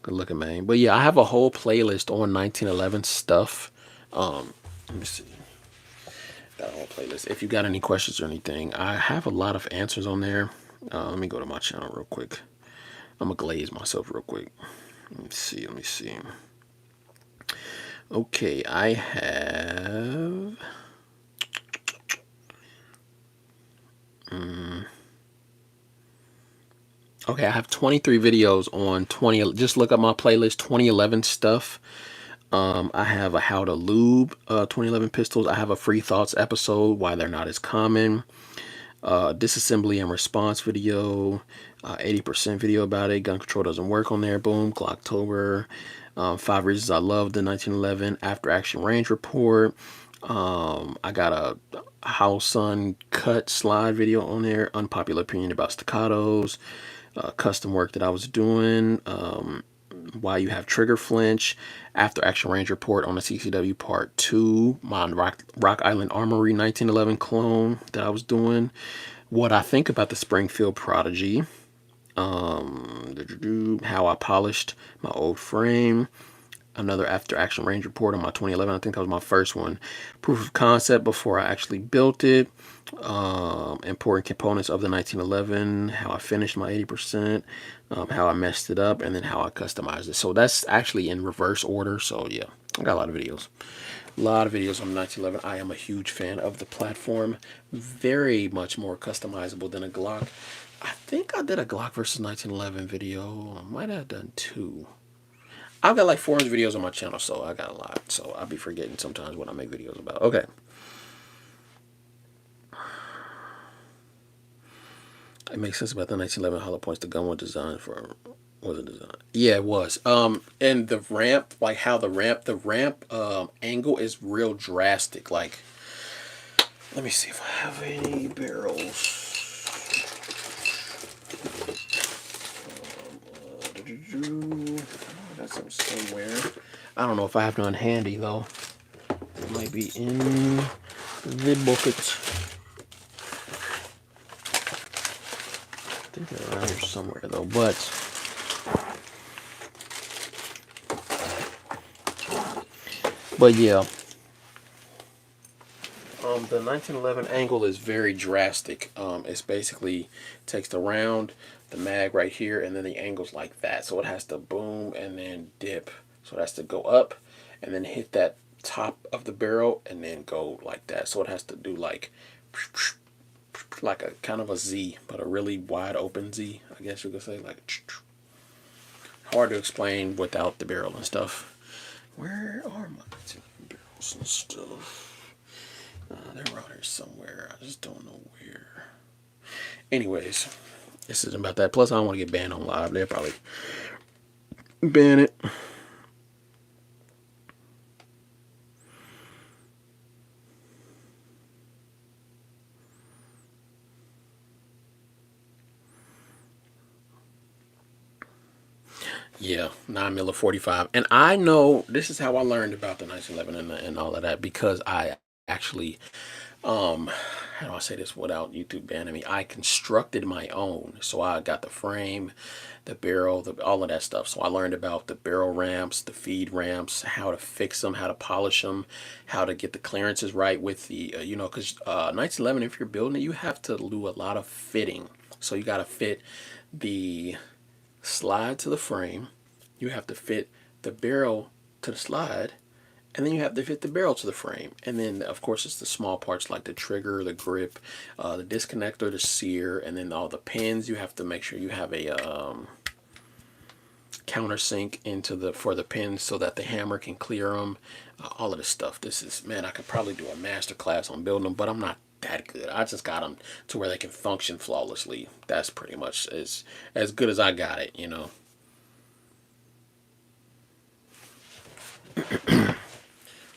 Good looking, man. But yeah, I have a whole playlist on 1911 stuff. Let me see. Got a whole playlist. If you got any questions or anything, I have a lot of answers on there. Let me go to my channel real quick. I'm gonna glaze myself real quick. Let me see. Okay, I have. Okay, I have 23 videos on 20. Just look up my playlist, 2011 stuff. I have a how to lube 2011 pistols. I have a free thoughts episode, why they're not as common. Disassembly and response video. 80% video about it. Gun control doesn't work on there. Boom. Glocktober. 5 reasons I love the 1911 after action range report. I got a how sun cut slide video on there. Unpopular opinion about staccatos. Custom work that I was doing. Why you have trigger flinch. After action range report on the CCW part 2. My Rock Island Armory 1911 clone that I was doing. What I think about the Springfield Prodigy. How I polished my old frame. Another after action range report on my 2011. I think that was my first one. Proof of concept before I actually built it. Important components of the 1911. How I finished my 80%. How I messed it up, and then how I customized it. So that's actually in reverse order. So yeah, I got a lot of videos. A lot of videos on 1911. I am a huge fan of the platform. Very much more customizable than a Glock. I think I did a Glock versus 1911 video. I might have done 2. I've got like 400 videos on my channel, so I got a lot. So I'll be forgetting sometimes what I make videos about. Okay. It makes sense about the 1911 hollow points. The gun was designed for, wasn't designed. Yeah, it was. And the ramp, like how the ramp angle is real drastic. Like, let me see if I have any barrels. I got some somewhere. I don't know if I have none handy though. It might be in the bucket. I think they're around here somewhere though, but yeah. The 1911 angle is very drastic. It's basically takes the round, the mag right here, and then the angle's like that. So it has to boom and then dip. So it has to go up and then hit that top of the barrel and then go like that. So it has to do like a kind of a Z, but a really wide open Z, I guess you could say. Like, hard to explain without the barrel and stuff. Where are my barrels and stuff? They're around here somewhere. I just don't know where. Anyways, this isn't about that. Plus, I don't want to get banned on live. They'll probably ban it. Yeah, 9mm 45. And I know this is how I learned about the 1911 and all of that, because I actually, how do I say this without YouTube banning me? I constructed my own. So I got the frame, the barrel, all of that stuff. So I learned about the barrel ramps, the feed ramps, how to fix them, how to polish them, how to get the clearances right with the, because 1911, if you're building it, you have to do a lot of fitting. So you got to fit the slide to the frame, you have to fit the barrel to the slide, and then you have to fit the barrel to the frame. And then of course it's the small parts like the trigger, the grip, the disconnector, the sear, and then all the pins. You have to make sure you have a countersink for the pins so that the hammer can clear them. All of this stuff. This is, man, I could probably do a master class on building them, but I'm not that good. I just got them to where they can function flawlessly. That's pretty much as good as I got it,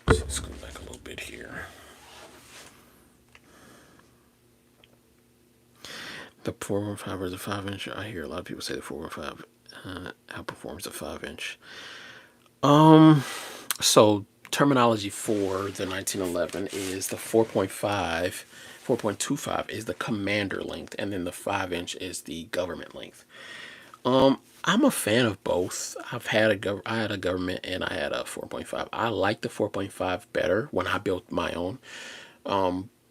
Let's go back a little bit here. The 415 versus the 5-inch. I hear a lot of people say the 415 outperforms the 5-inch. So terminology for the 1911 is the 4.25 is the commander length, and then the 5-inch is the government length. I'm a fan of both. I had a government and I had a 4.5. I like the 4.5 better when I built my own.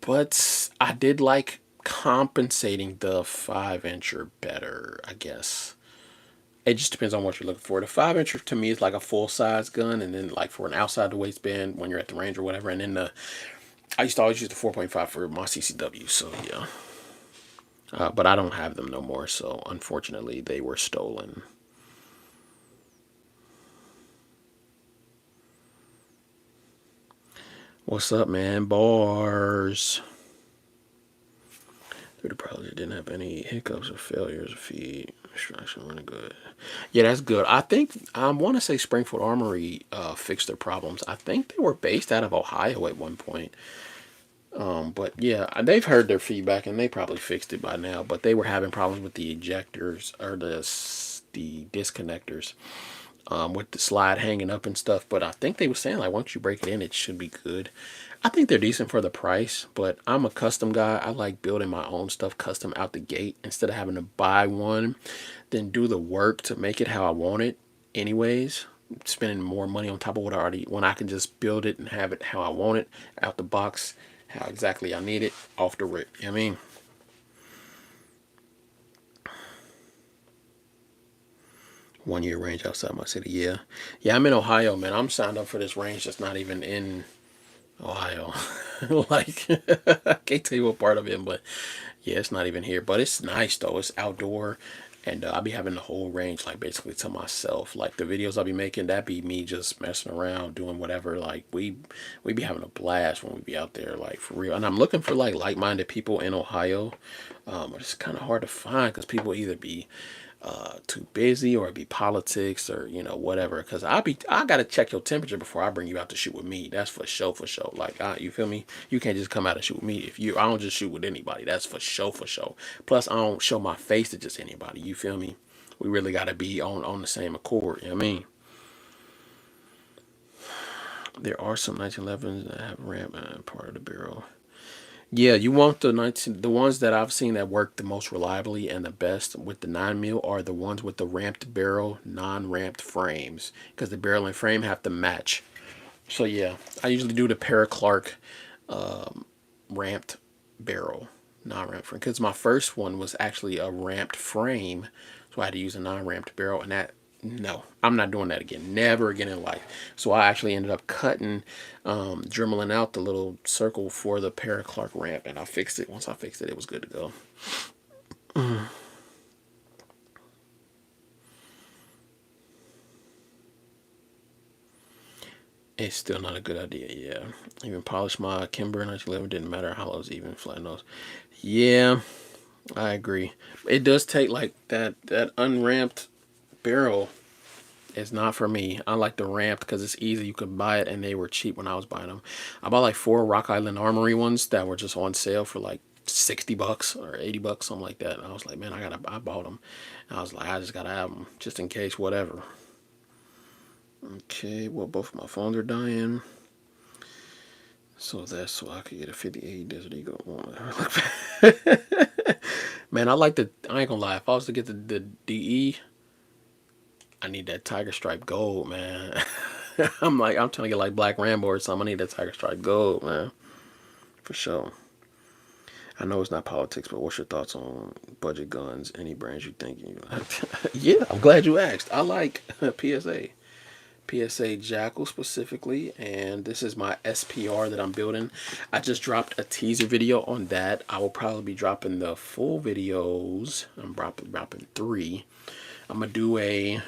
But I did like compensating the 5-incher better, I guess. It just depends on what you're looking for. The 5-incher to me is like a full size gun, and then like for an outside the waistband when you're at the range or whatever. And then I used to always use the 4.5 for my CCW. So yeah. But I don't have them no more, so unfortunately they were stolen. What's up, man? Bars. Through the Prodigy didn't have any hiccups or failures. Feed extraction running good. Yeah, that's good. I think I want to say Springfield Armory fixed their problems. I think they were based out of Ohio at one point. But yeah, they've heard their feedback and they probably fixed it by now. But they were having problems with the ejectors or the disconnectors, with the slide hanging up and stuff. But I think they were saying like once you break it in, it should be good. I think they're decent for the price, but I'm a custom guy. I like building my own stuff custom out the gate instead of having to buy one, then do the work to make it how I want it. Anyways, spending more money on top of what I already, when I can just build it and have it how I want it out the box, how exactly I need it off the rip. You know what I mean? One year range outside my city. Yeah. I'm in Ohio, man. I'm signed up for this range that's not even in Ohio. Like, I can't tell you what part of it, but yeah, it's not even here. But it's nice though. It's outdoor. And I'll be having the whole range, like basically to myself. Like the videos I'll be making, that be me just messing around, doing whatever. Like we be having a blast when we be out there, like for real. And I'm looking for like-minded people in Ohio. It's kind of hard to find because people either be too busy or it be politics or whatever. Because I gotta check your temperature before I bring you out to shoot with me. That's for sure, for sure. Like you feel me? You can't just come out and shoot with me. I don't just shoot with anybody. That's for sure, for sure. Plus I don't show my face to just anybody. You feel me? We really gotta be on the same accord. You know what I mean? There are some 1911s that have ramp part of the barrel. Yeah, you want the ones that I've seen that work the most reliably and the best with the 9mm are the ones with the ramped barrel, non-ramped frames, because the barrel and frame have to match. So yeah, I usually do the Clark ramped barrel, non-ramped frame, because my first one was actually a ramped frame, so I had to use a non-ramped barrel, and that no, I'm not doing that again. Never again in life. So I actually ended up cutting, dremeling out the little circle for the Clark ramp, and I fixed it. Once I fixed it, it was good to go. It's still not a good idea, yeah. Even polish my Kimber 1911, didn't matter how it was even flat nose. Yeah, I agree. It does take like that unramped barrel is not for me. I like the ramped because it's easy. You could buy it, and they were cheap when I was buying them. I bought like 4 Rock Island Armory ones that were just on sale for like $60 or $80, something like that. And I was like, man, I bought them. And I was like, I just gotta have them just in case, whatever. Okay, well, both of my phones are dying. So that's so I could get a 58 Desert Eagle one. Man, I ain't gonna lie. If I was to get the DE, I need that Tiger Stripe Gold, man. I'm trying to get like Black Rambo or something. I need that Tiger Stripe Gold, man. For sure. I know it's not politics, but what's your thoughts on budget guns? Any brands you think you Yeah, I'm glad you asked. I like PSA Jackal specifically, and this is my SPR that I'm building. I just dropped a teaser video on that. I will probably be dropping the full videos. I'm dropping 3. I'm gonna do a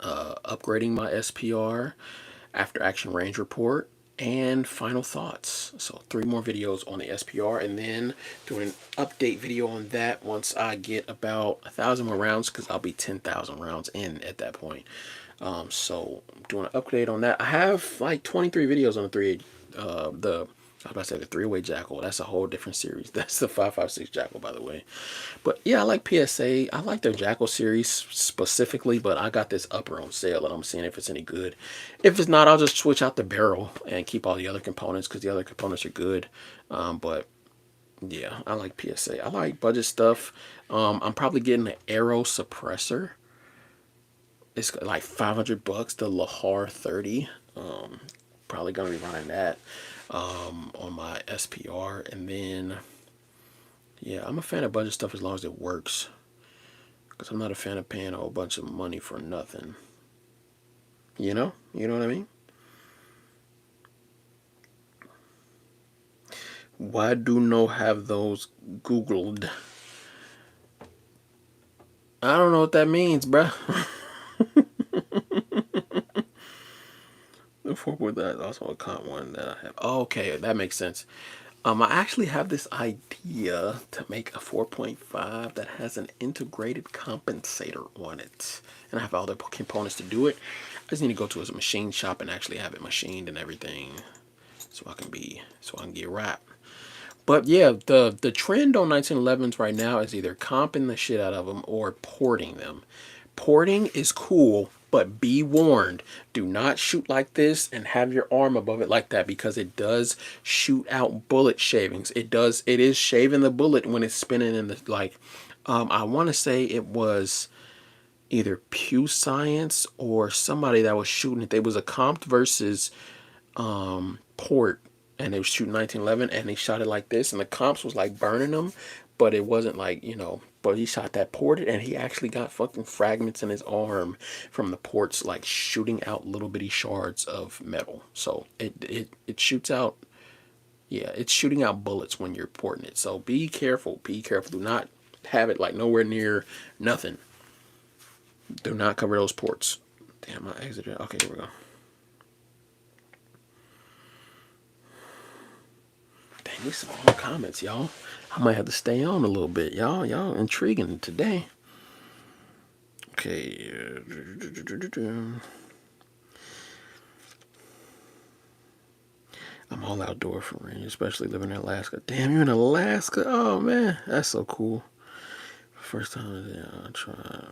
upgrading my SPR, after action range report, and final thoughts. So 3 more videos on the SPR, and then doing an update video on that once I get about 1,000 more rounds, because I'll be 10,000 rounds in at that point. So I'm doing an update on that. I have like 23 videos on the I was about to say the 3-way Jackal. That's a whole different series. That's the 5.56 Jackal, by the way. But yeah, I like PSA. I like their Jackal series specifically, but I got this upper on sale, and I'm seeing if it's any good. If it's not, I'll just switch out the barrel and keep all the other components, because the other components are good. But yeah, I like PSA. I like budget stuff. I'm probably getting an arrow suppressor. It's like $500, the Lahar 30. Probably gonna be running that on my SPR. And then yeah, I'm a fan of budget stuff as long as it works, because I'm not a fan of paying a whole bunch of money for nothing. You know what I mean? Why do no have those Googled? I don't know what that means, bruh. The 4.0 is also a comp one that I have. Oh, okay, that makes sense. I actually have this idea to make a 4.5 that has an integrated compensator on it, and I have all the components to do it. I just need to go to a machine shop and actually have it machined and everything, so I can get wrapped. But yeah, the trend on 1911s right now is either comping the shit out of them or porting them. Porting is cool, but be warned, do not shoot like this and have your arm above it like that, because it does shoot out bullet shavings. It is shaving the bullet when it's spinning in the, like, I want to say it was either Pew Science or somebody that was shooting it. They was a comped versus port, and they were shooting 1911, and they shot it like this, and the comps was like burning them, but it wasn't like, but he shot that ported, and he actually got fucking fragments in his arm from the ports, like shooting out little bitty shards of metal. So it shoots out, yeah, it's shooting out bullets when you're porting it. So be careful, do not have it like nowhere near nothing. Do not cover those ports. Damn, I exited. Okay, here we go. Dang, these some more comments, y'all. I might have to stay on a little bit, y'all. Y'all intriguing today. Okay. I'm all outdoor for range, especially living in Alaska. Damn, you're in Alaska? Oh, man. That's so cool. First time I try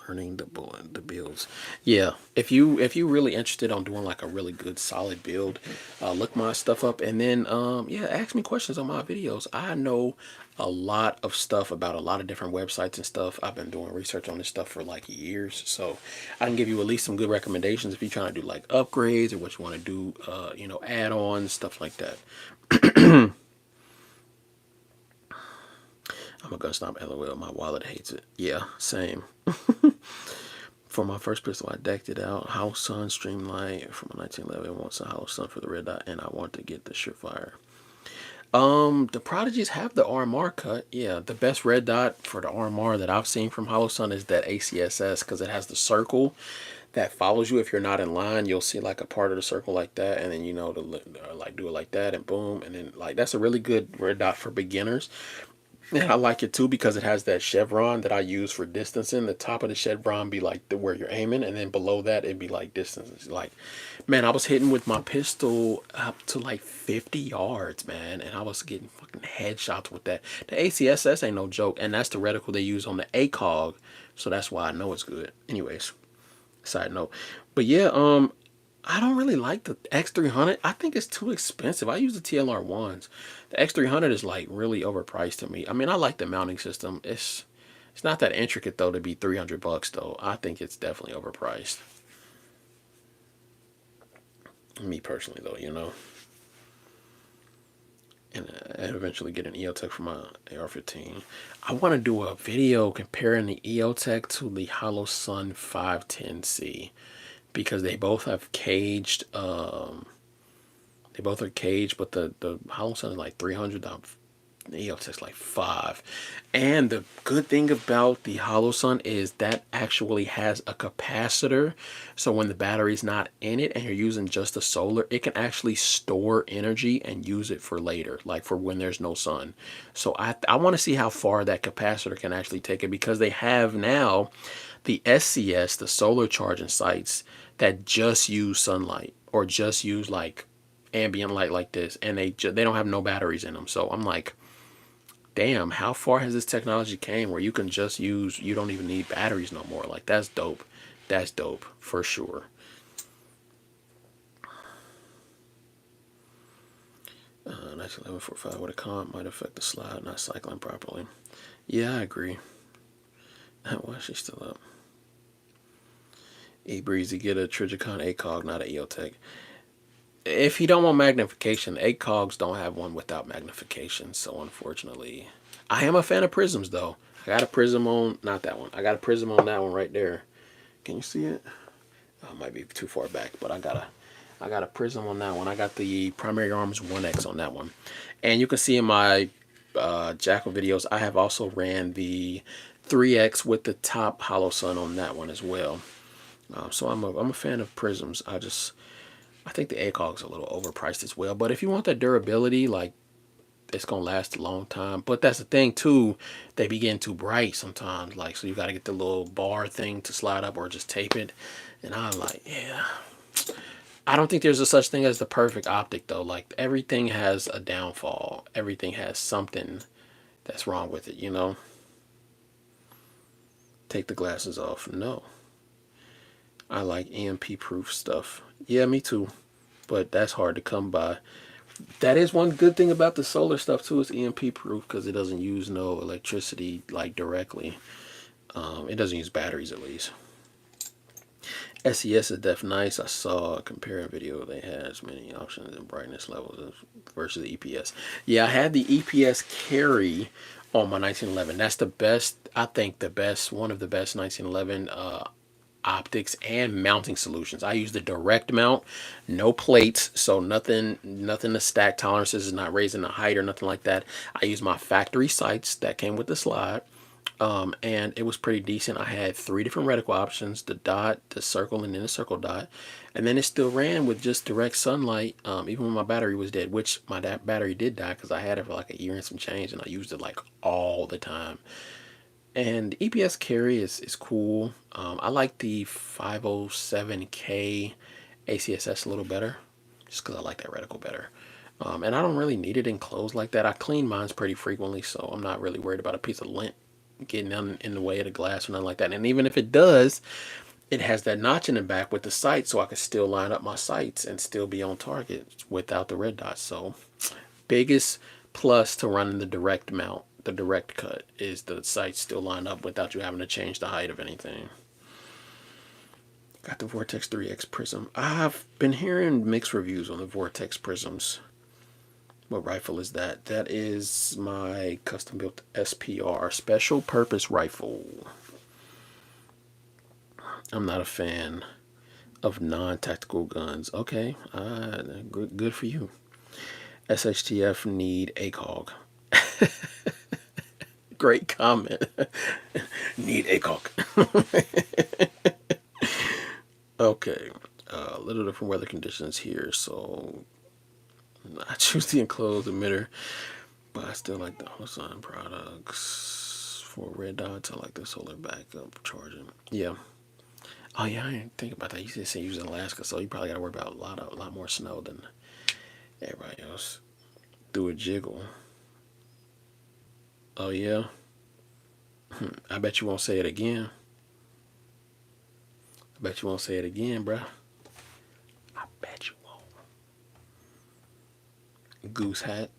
learning the builds. Yeah, if you really interested on doing like a really good solid build, look my stuff up, and then yeah, ask me questions on my videos. I know a lot of stuff about a lot of different websites and stuff. I've been doing research on this stuff for like years, so I can give you at least some good recommendations if you're trying to do like upgrades or what you want to do, add-ons, stuff like that. I'm gonna stop LOL. My wallet hates it. Yeah, same. For my first pistol, I decked it out. House Sun Streamlight from a 1911. Wants a House Sun for the red dot, and I want to get the Surefire. The Prodigies have the RMR cut. Yeah, the best red dot for the RMR that I've seen from Hollow Sun is that ACSS because it has the circle that follows you. If you're not in line, you'll see like a part of the circle like that, and then you know to like do it like that, and boom, and then like that's a really good red dot for beginners. And I like it too because it has that chevron that I use for distancing. The top of the chevron be like where you're aiming, and then below that it'd be like distance. Like, man, I was hitting with my pistol up to like 50 yards, man, and I was getting fucking headshots with that. The ACSS ain't no joke, and that's the reticle they use on the ACOG, so that's why I know it's good. Anyways, side note, but yeah, I don't really like the X300. I think it's too expensive. I use the TLR ones. The X300 is like really overpriced to me. I mean, I like the mounting system. It's not that intricate though to be $300 though. I think it's definitely overpriced. Me personally though, you know. And eventually get an EOTech for my AR-15. I want to do a video comparing the EOTech to the Hollow Sun 510C. Because they both have caged, they both are caged, but the Hollow Sun is like 300, the EOTech's like 5. And the good thing about the Hollow Sun is that actually has a capacitor, so when the battery's not in it and you're using just the solar, it can actually store energy and use it for later, like for when there's no sun. So I want to see how far that capacitor can actually take it, because they have now the SCS, the solar charging sites that just use sunlight or just use like ambient light like this, and they don't have no batteries in them. So I'm like, damn, how far has this technology came where you can just use, you don't even need batteries no more? Like, that's dope. That's dope for sure. 1911-45 with a comp might affect the slide not cycling properly. Yeah, I agree. Why is she still up? E-Breezy, get a Trigicon ACOG, not an EOTech. If you don't want magnification, ACOGs don't have one without magnification, so unfortunately. I am a fan of prisms, though. I got a prism on, not that one. I got a prism on that one right there. Can you see it? Oh, it might be too far back, but I got a prism on that one. I got the Primary Arms 1X on that one. And you can see in my Jackal videos, I have also ran the 3X with the top Hollow Sun on that one as well. So I'm a fan of prisms. I think the ACOG's a little overpriced as well. But if you want that durability, like, it's gonna last a long time. But that's the thing too, they be getting too bright sometimes. Like, so you gotta get the little bar thing to slide up or just tape it. And I'm like, yeah. I don't think there's a such thing as the perfect optic though. Like, everything has a downfall. Everything has something that's wrong with it, you know? Take the glasses off. No. I like EMP proof stuff. Yeah, me too. But that's hard to come by. That is one good thing about the solar stuff too, is EMP proof, because it doesn't use no electricity like directly. It doesn't use batteries at least. SES is def nice. I saw a comparing video. They had as many options and brightness levels versus the EPS. Yeah, I had the EPS carry on my 1911. That's the best, I think the best, one of the best 1911 optics and mounting solutions. I use the direct mount, no plates, so nothing to stack tolerances, is not raising the height or nothing like that. I use my factory sights that came with the slide, and it was pretty decent. I had 3 different reticle options: the dot, the circle, and then the circle dot. And then it still ran with just direct sunlight, even when my battery was dead, which my battery did die because I had it for like a year and some change, and I used it like all the time. And the EPS carry is cool. I like the 507K ACSS a little better, just because I like that reticle better. And I don't really need it enclosed like that. I clean mine pretty frequently, so I'm not really worried about a piece of lint getting in the way of the glass or nothing like that. And even if it does, it has that notch in the back with the sight, so I can still line up my sights and still be on target without the red dots. So biggest plus to running the direct mount, the direct cut, is the sights still line up without you having to change the height of anything. Got the Vortex 3X Prism. I've been hearing mixed reviews on the Vortex Prisms, What rifle is that? That is my custom built SPR, special purpose rifle. I'm not a fan of non-tactical guns. Okay, good for you. SHTF need ACOG. Great comment. Need ACOG. Okay, a little different weather conditions here, so I choose the enclosed emitter, but I still like the Holosun products. For red dots, I like the solar backup charging. Yeah. Oh yeah, I didn't think about that. You just said you was in Alaska, so you probably got to worry about a lot more snow than everybody else. Do a jiggle. Oh yeah. I bet you won't say it again. I bet you won't say it again, bruh. I bet you won't. Goose hat.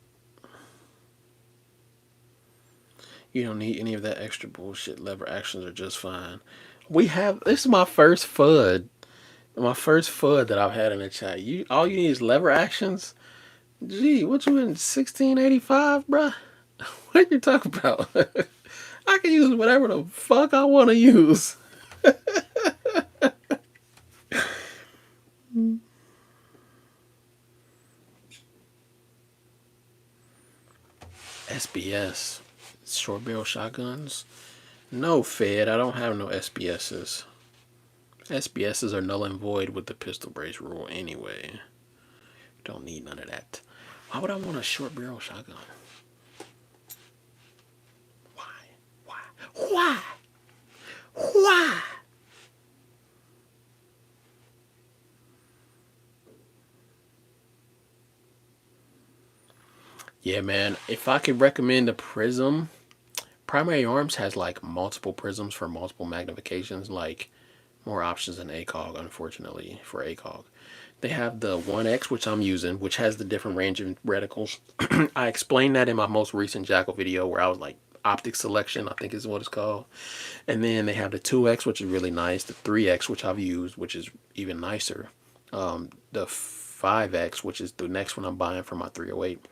You don't need any of that extra bullshit. Lever actions are just fine. This is my first FUD. My first FUD that I've had in the chat. All you need is lever actions? Gee, what you in 1685, bruh? What you talking about? I can use whatever the fuck I want to use. SBS. Short barrel shotguns? No, Fed. I don't have no SBSs. SBSs are null and void with the pistol brace rule anyway. Don't need none of that. Why would I want a short barrel shotgun? Why? Yeah, man. If I could recommend a Prism, Primary Arms has like multiple prisms for multiple magnifications, like more options than ACOG, unfortunately, for ACOG. They have the 1X, which I'm using, which has the different range of reticles. I explained that in my most recent Jackal video where I was like, optic selection, I think is what it's called. And then they have the 2X, which is really nice. The 3X, which I've used, which is even nicer. The 5X, which is the next one I'm buying for my 308.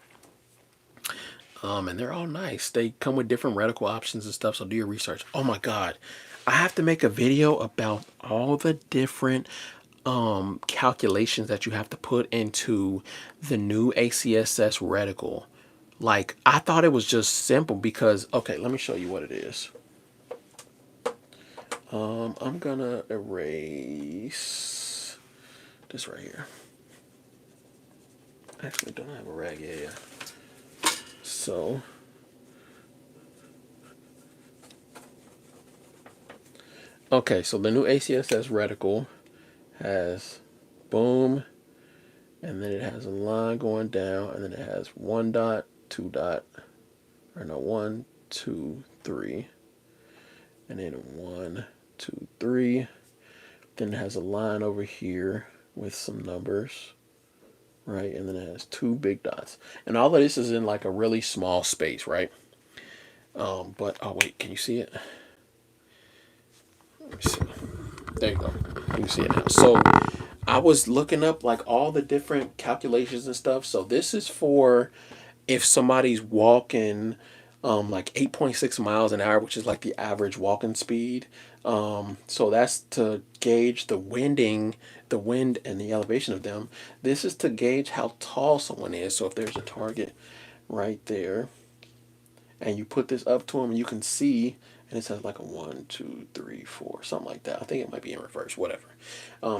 And they're all nice. They come with different reticle options and stuff, so do your research. Oh my God. I have to make a video about all the different calculations that you have to put into the new ACSS reticle. Like, I thought it was just simple because, okay, let me show you what it is. I'm gonna erase this right here. Actually, don't have a rag. Yeah. So, okay, so the new ACSS reticle has boom, and then it has a line going down, and then it has 1 dot, 2 dot, or no, 1, 2, 3, and then 1, 2, 3. Then it has a line over here with some numbers, right? And then it has 2 big dots, and all of this is in like a really small space, right? But oh wait, can you see it? Let me see. There you go. You can see it now. So I was looking up like all the different calculations and stuff. So this is for if somebody's walking like 8.6 miles an hour, which is like the average walking speed. So that's to gauge the wind and the elevation of them. This is to gauge how tall someone is. So if there's a target right there, and you put this up to them, and you can see, and it says like a 1, 2, 3, 4, something like that. I think it might be in reverse, whatever.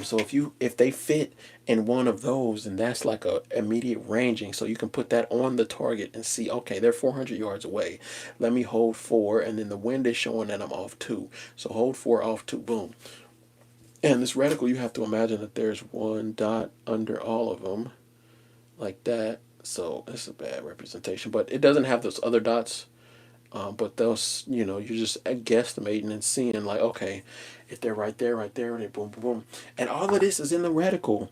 So if they fit in one of those, then that's like a immediate ranging. So you can put that on the target and see, okay, they're 400 yards away. Let me hold 4, and then the wind is showing that I'm off 2. So hold 4, off 2, boom. And this reticle, you have to imagine that there's 1 dot under all of them, like that. So it's a bad representation, but it doesn't have those other dots. But those, you're just guesstimating and seeing like, okay, if they're right there, and they boom, boom, boom. And all of this is in the reticle.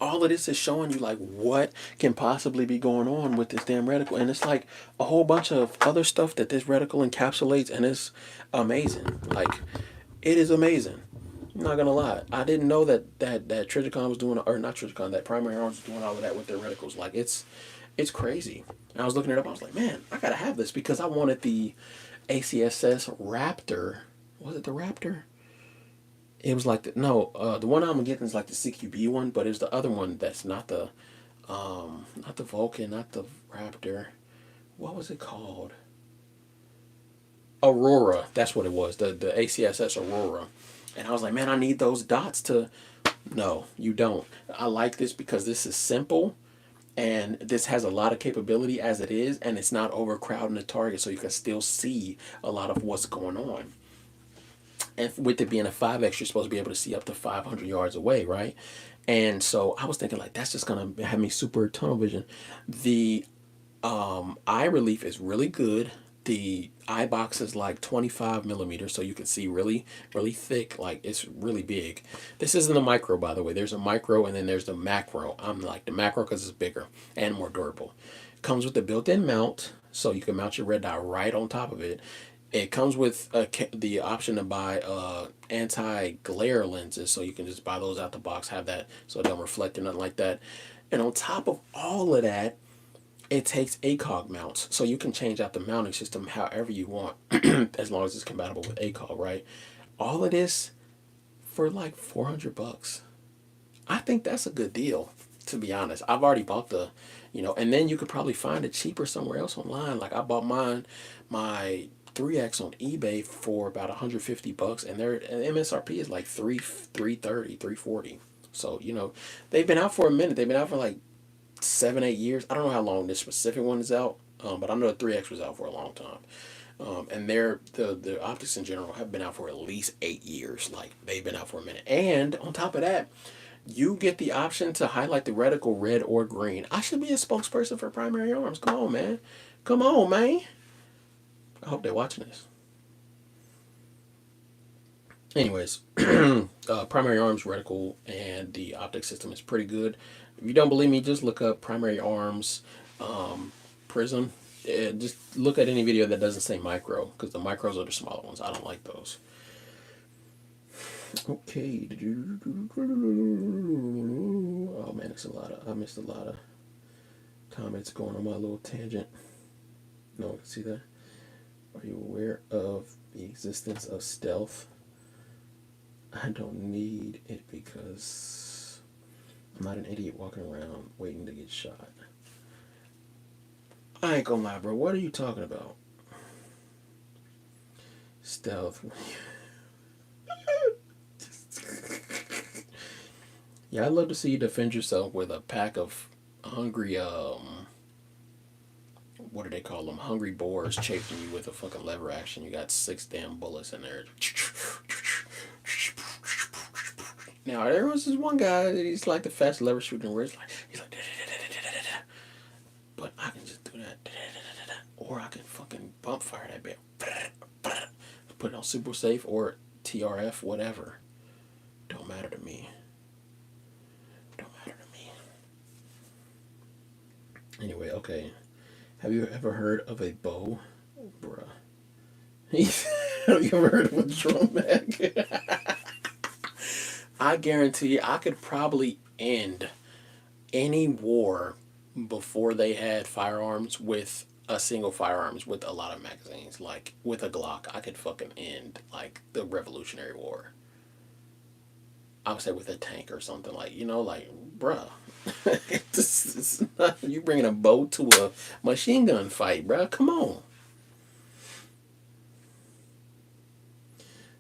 All of this is showing you like what can possibly be going on with this damn reticle. And it's like a whole bunch of other stuff that this reticle encapsulates, and it's amazing. Like, it is amazing. I'm not gonna lie. I didn't know that Trijicon was doing, or not Trijicon, that Primary Arms was doing all of that with their reticles. Like, it's It's crazy. And I was looking it up. I was like, man, I gotta have this because I wanted the ACSS Raptor. Was it the Raptor? It was like the one I'm getting is like the CQB one, but it's the other one that's not the Vulcan, not the Raptor. What was it called? Aurora. That's what it was. The ACSS Aurora. And I was like, man, I need those dots to. No, you don't. I like this because this is simple, and this has a lot of capability as it is, and it's not overcrowding the target, so you can still see a lot of what's going on. And with it being a 5X, you're supposed to be able to see up to 500 yards away, right? And so I was thinking, like, that's just gonna have me super tunnel vision. The eye relief is really good. The eye box is like 25 millimeters, so you can see really, really thick. Like, it's really big. This isn't the micro, by the way. There's a micro and then there's the macro. I'm like the macro because it's bigger and more durable. Comes with the built-in mount, so you can mount your red dot right on top of it. It comes with the option to buy anti-glare lenses, so you can just buy those out the box, have that so it don't reflect or nothing like that. And on top of all of that, it takes ACOG mounts, so you can change out the mounting system however you want, as long as it's compatible with ACOG, right? All of this for like $400. I think that's a good deal, to be honest. I've already bought and then you could probably find it cheaper somewhere else online. Like I bought my 3X on eBay for about $150, and their MSRP is like 330, 340. So they've been out for a minute. They've been out for like 7-8 years. I don't know how long this specific one is out, but I know the 3X was out for a long time. And the optics in general have been out for at least 8 years. Like they've been out for a minute. And on top of that, you get the option to highlight the reticle red or green. I should be a spokesperson for Primary Arms. Come on, man. Come on, man. I hope they're watching this. Anyways, Primary Arms reticle and the optic system is pretty good. If you don't believe me, just look up Primary Arms Prism. Just look at any video that doesn't say micro, because the micros are the smaller ones. I don't like those. Okay. Oh man, I missed a lot of comments going on my little tangent. No one can see that. Are you aware of the existence of stealth? I don't need it because I'm not an idiot walking around waiting to get shot. I ain't gonna lie, bro. What are you talking about? Stealth. Yeah, I'd love to see you defend yourself with a pack of hungry, what do they call them? Hungry boars chasing you with a fucking lever action. You got 6 damn bullets in there. Now, there was this one guy, he's like the fast lever shooting where he's like, but I can just do that. Or I can fucking bump fire that bit. Put it on super safe or TRF, whatever. Don't matter to me. Anyway, okay. Have you ever heard of a bow? Bruh. Have you ever heard of a drum mag? I guarantee I could probably end any war before they had firearms with a single firearms with a lot of magazines. Like with a Glock, I could fucking end like the Revolutionary War. I would say with a tank or something, like, bruh. It's not, you bringing a bow to a machine gun fight, bruh. Come on.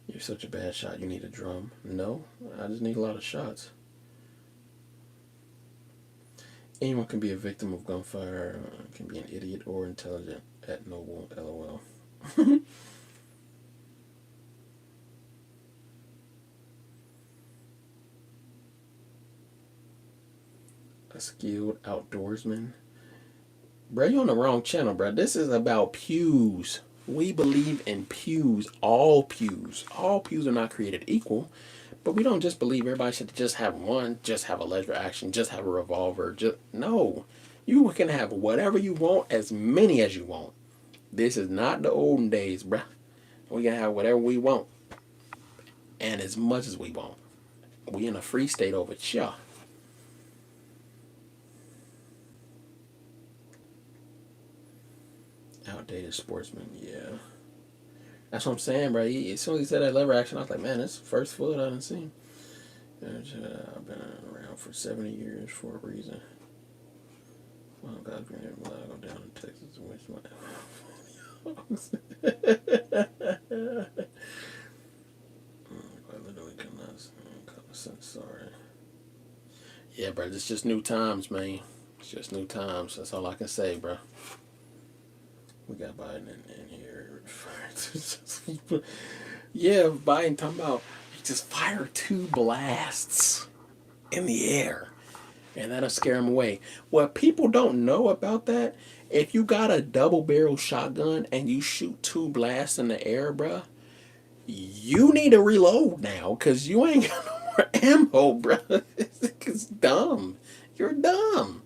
You're such a bad shot. You need a drum. No, I just need a lot of shots. Anyone can be a victim of gunfire. Can be an idiot or intelligent. At Noble, LOL. A skilled outdoorsman. Bro, you're on the wrong channel, bro. This is about pews. We believe in pews. All pews. All pews are not created equal. But we don't just believe everybody should just have one, just have a lever action, just have a revolver. No. You can have whatever you want, as many as you want. This is not the olden days, bro. We can have whatever we want. And as much as we want. We in a free state over here. Outdated sportsman, yeah. That's what I'm saying, bro. As soon as he said that lever action, I was like, man, that's the first foot I done seen. I've been around for 70 years for a reason. Well, God, green and black, go down in Texas and wish my. I literally cannot sense. Sorry. Yeah, bro. It's just new times, man. It's just new times. That's all I can say, bro. We got Biden in here. Yeah, Biden talking about he just fired 2 blasts in the air, and that'll scare him away. What people don't know about that, if you got a double barrel shotgun and you shoot 2 blasts in the air, bruh, you need to reload now because you ain't got no more ammo, bruh. It's dumb. You're dumb.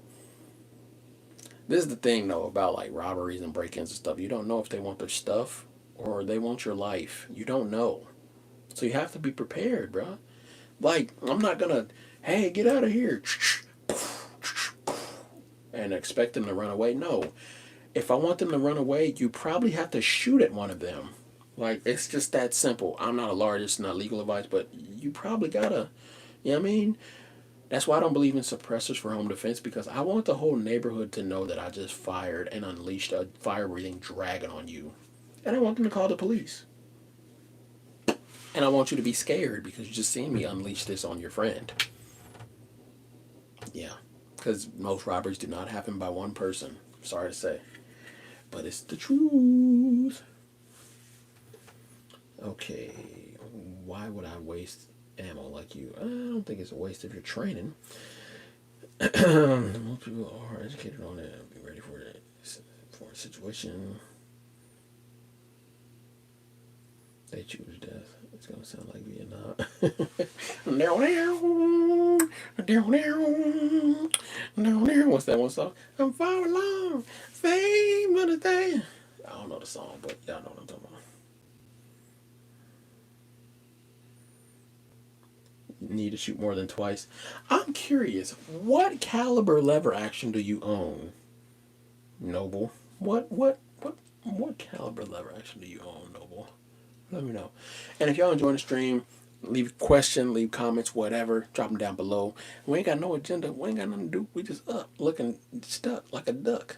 This is the thing, though, about like robberies and break-ins and stuff. You don't know if they want their stuff or they want your life. You don't know. So you have to be prepared, bruh. Like, I'm not gonna, hey, get out of here, and expect them to run away. No. If I want them to run away, you probably have to shoot at one of them. Like, it's just that simple. I'm not a lawyer, it's not legal advice, but you probably gotta, you know what I mean? That's why I don't believe in suppressors for home defense, because I want the whole neighborhood to know that I just fired and unleashed a fire-breathing dragon on you. And I want them to call the police. And I want you to be scared because you just seen me unleash this on your friend. Yeah. Because most robberies do not happen by one person. Sorry to say. But it's the truth. Okay. Why would I waste ammo like you? I don't think it's a waste if you're training. Most people are educated on it. Be ready for it. For a situation. They choose death. It's gonna sound like Vietnam. What's that one song? I'm far along. Same other day. I don't know the song, but y'all know what I'm talking about. Need to shoot more than twice. I'm curious, what caliber lever action do you own, Noble? What caliber lever action do you own, Noble? Let me know. And if y'all enjoying the stream, leave a question, leave comments, whatever. Drop them down below. We ain't got no agenda. We ain't got nothing to do. We just up, looking stuck like a duck.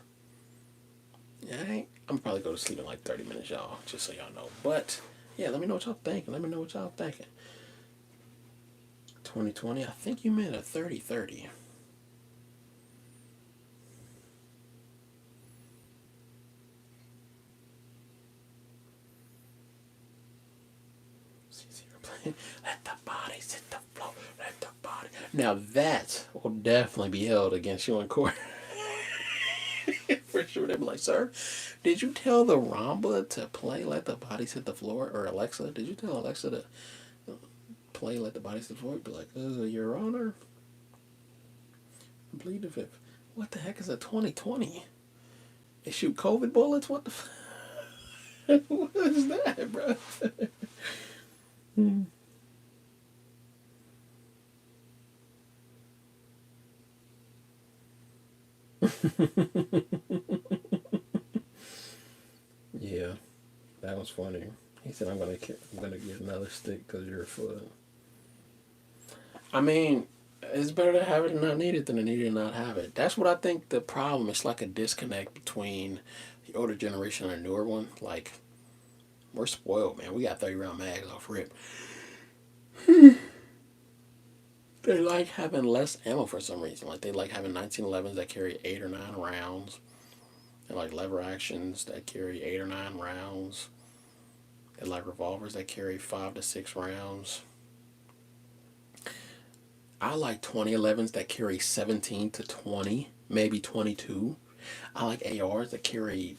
Yeah, I'm probably go to sleep in like 30 minutes, y'all, just so y'all know. But yeah, let me know what y'all thinking. Let me know what y'all thinking. 2020, I think you meant a 30-30. Let the bodies hit the floor. Let the body. Now that will definitely be held against you in court. For sure. They'll be like, sir, did you tell the Ramba to play Let the Bodies Hit the Floor? Or Alexa, did you tell Alexa to play Let the Bodies Hit the Floor? Be like, Your Honor, I plead the fifth. What the heck is a 2020? They shoot COVID bullets? What the what is that, bro? Yeah, that was funny. He said, I'm gonna get another stick because you're a foot. I mean, it's better to have it and not need it than to need it and not have it. That's what I think the problem is. Like a disconnect between the older generation and the newer one. Like, we're spoiled, man. We got 30 round mags off rip. They like having less ammo for some reason. Like, they like having 1911s that carry 8 or 9 rounds. And like lever actions that carry 8 or 9 rounds. And like revolvers that carry 5 to 6 rounds. I like 2011s that carry 17 to 20, maybe 22. I like ARs that carry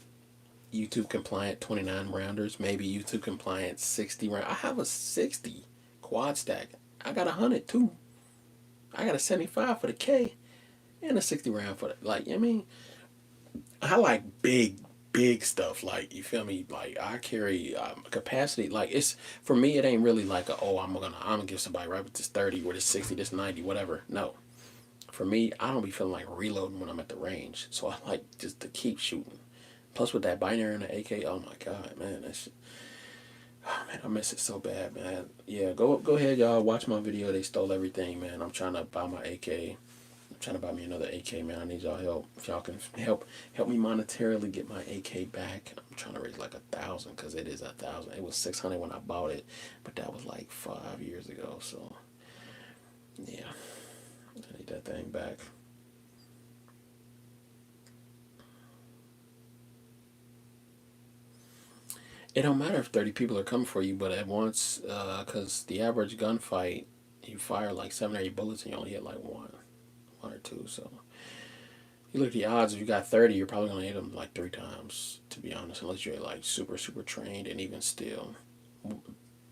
YouTube compliant 29 rounders, maybe YouTube compliant 60 round. I have a 60 quad stack. I got 100 too. I got a 75 for the K and a 60 round for the, like, you know what I mean? I like big stuff. Like, you feel me? Like, I carry capacity. Like, it's, for me, it ain't really like I'm gonna give somebody right with this 30 or this 60, this 90, whatever. No. For me, I don't be feeling like reloading when I'm at the range. So I like just to keep shooting. Plus with that binary and the AK, oh my god, man, that shit. Oh man, I miss it so bad, man. Yeah, go ahead, y'all. Watch my video. They stole everything, man. I'm trying to buy my AK. I'm trying to buy me another AK, man. I need y'all help. If y'all can help me monetarily get my AK back. I'm trying to raise like 1,000 because it is 1,000. It was 600 when I bought it, but that was like 5 years ago. So yeah, I need that thing back. It don't matter if 30 people are coming for you, but at once, because the average gunfight, you fire like 7 or 8 bullets and you only hit like one or two. So you look at the odds. If you got 30, you're probably gonna hit them like 3 times. To be honest, unless you're like super trained, and even still,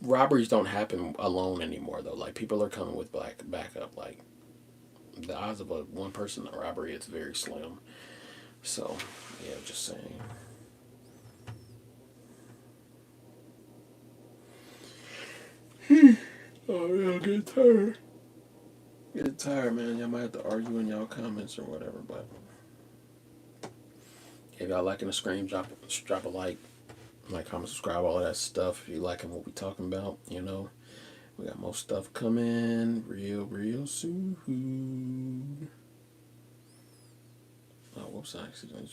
robberies don't happen alone anymore though. Like people are coming with backup. Like the odds of a one person robbery, it's very slim. So yeah, just saying. Oh yeah, I'm getting tired. Getting tired, man. Y'all might have to argue in y'all comments or whatever, but if y'all liking the stream, drop a like, comment, subscribe, all of that stuff. If you liking what we talking about, you know, we got more stuff coming real soon. Oh, whoops! I accidentally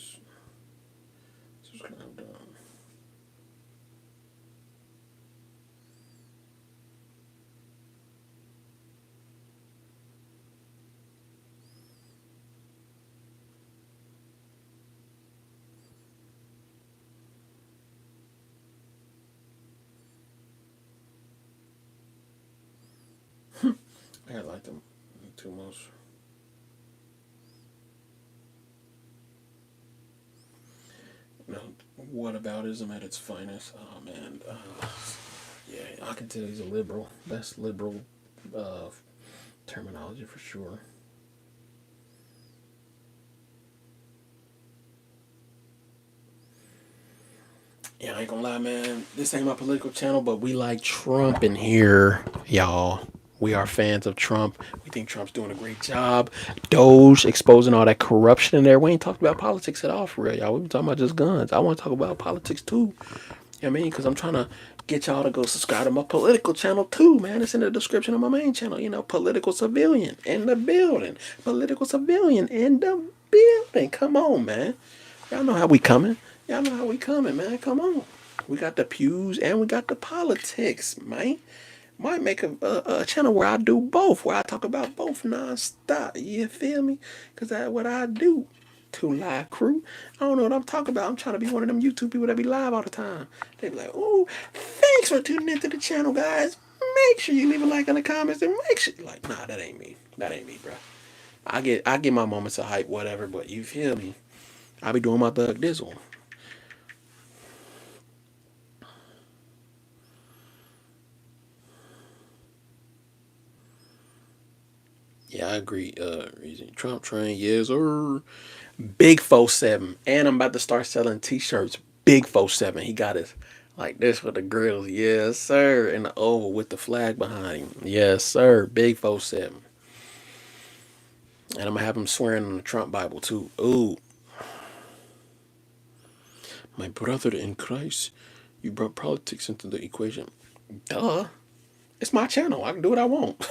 subscribed. I like them too much. You know, whataboutism at its finest. Oh man, yeah, I can tell he's a liberal. That's liberal terminology for sure. Yeah, I ain't gonna lie, man. This ain't my political channel, but we like Trump in here, y'all. We are fans of Trump. We think Trump's doing a great job. Doge exposing all that corruption in there. We ain't talking about politics at all, for real, y'all. We been talking about just guns. I want to talk about politics too. You know what I mean? Because I'm trying to get y'all to go subscribe to my political channel too, man. It's in the description of my main channel. You know, political civilian in the building. Political civilian in the building. Come on, man. Y'all know how we coming. Y'all know how we coming, man. Come on. We got the pews and we got the politics, man. Might make a channel where I do both, where I talk about both nonstop. You feel me? Because that's what I do. To live crew. I don't know what I'm talking about. I'm trying to be one of them YouTube people that be live all the time. They be like, "Oh, thanks for tuning into the channel, guys. Make sure you leave a like in the comments and make sure." Like, nah, that ain't me. That ain't me, bro. I get my moments of hype, whatever. But you feel me? I be doing my thug dizzle. Yeah, I agree. Reason Trump train, yes, or Big 47. And I'm about to start selling t-shirts. Big 47. He got his like this with the grills. Yes, sir. And the oval with the flag behind him. Yes, sir. Big 47. And I'm gonna have him swearing on the Trump Bible too. Ooh. My brother in Christ, you brought politics into the equation. Duh. It's my channel. I can do what I want.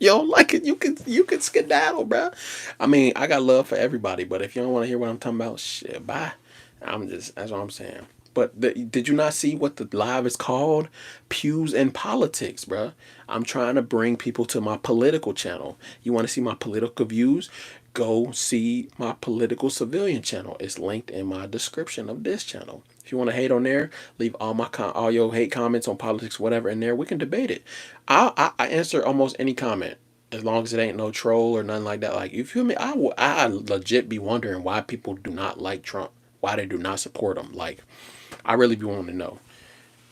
You don't like it, you can skedaddle, bro. I mean, I got love for everybody, but if you don't want to hear what I'm talking about, shit, bye. That's what I'm saying. But did you not see what the live is called? Pews and Politics, bro. I'm trying to bring people to my political channel. You want to see my political views? Go see my political civilian channel. It's linked in my description of this channel. If you want to hate on there, leave all your hate comments on politics, whatever, in there. We can debate it. I answer almost any comment as long as it ain't no troll or nothing like that. Like, you feel me? I legit be wondering why people do not like Trump, why they do not support him. Like, I really be wanting to know,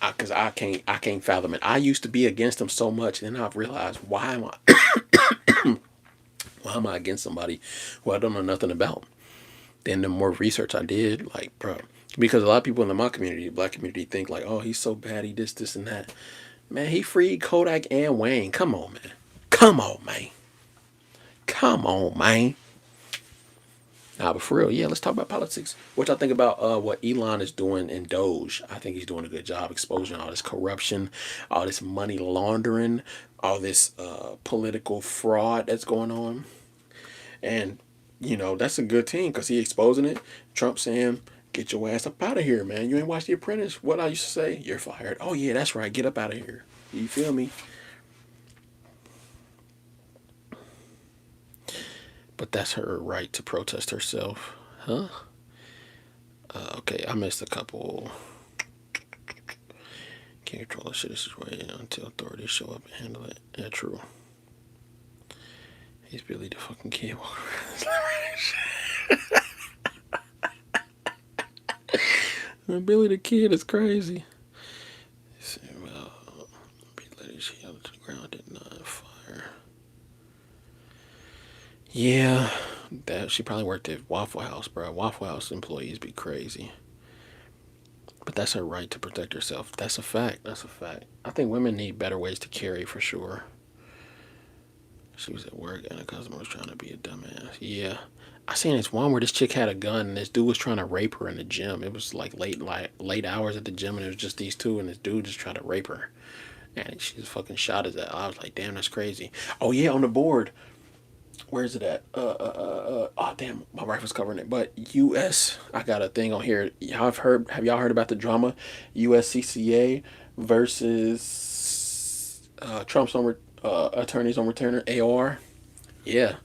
because I can't fathom it. I used to be against him so much, and then I've realized why am I against somebody who I don't know nothing about? Then the more research I did, like, bro, because a lot of people in my community, the black community, think like, oh, he's so bad, he this and that. Man, he freed Kodak and Wayne. Come on, man. Come on, man. Come on, man. Nah, but for real, yeah, let's talk about politics. What y'all think about what Elon is doing in Doge? I think he's doing a good job exposing all this corruption, all this money laundering, all this political fraud that's going on. And, that's a good team because he exposing it. Trump saying, get your ass up out of here, man. You ain't watched The Apprentice. What I used to say, you're fired. Oh, yeah, that's right. Get up out of here. You feel me? But that's her right to protest herself. Huh? Okay, I missed a couple. Can't control the shit this way until authorities show up and handle it. Yeah, true. He's Billy the fucking kid. Billy the kid is crazy. Well, ladies held to the ground, did not fire. Yeah, that she probably worked at Waffle House, bro. Waffle House employees be crazy. But that's her right to protect herself. That's a fact. That's a fact. I think women need better ways to carry for sure. She was at work and a customer was trying to be a dumbass. Yeah. I seen this one where this chick had a gun and this dude was trying to rape her in the gym. It was like late hours at the gym and it was just these two and this dude just tried to rape her. And she was fucking shot at that. I was like, damn, that's crazy. Oh yeah, on the board. Where is it at? Oh damn, my rifle's covering it. But US, I got a thing on here. Have y'all heard about the drama? USCCA versus Trump's attorneys on retainer AR. Yeah,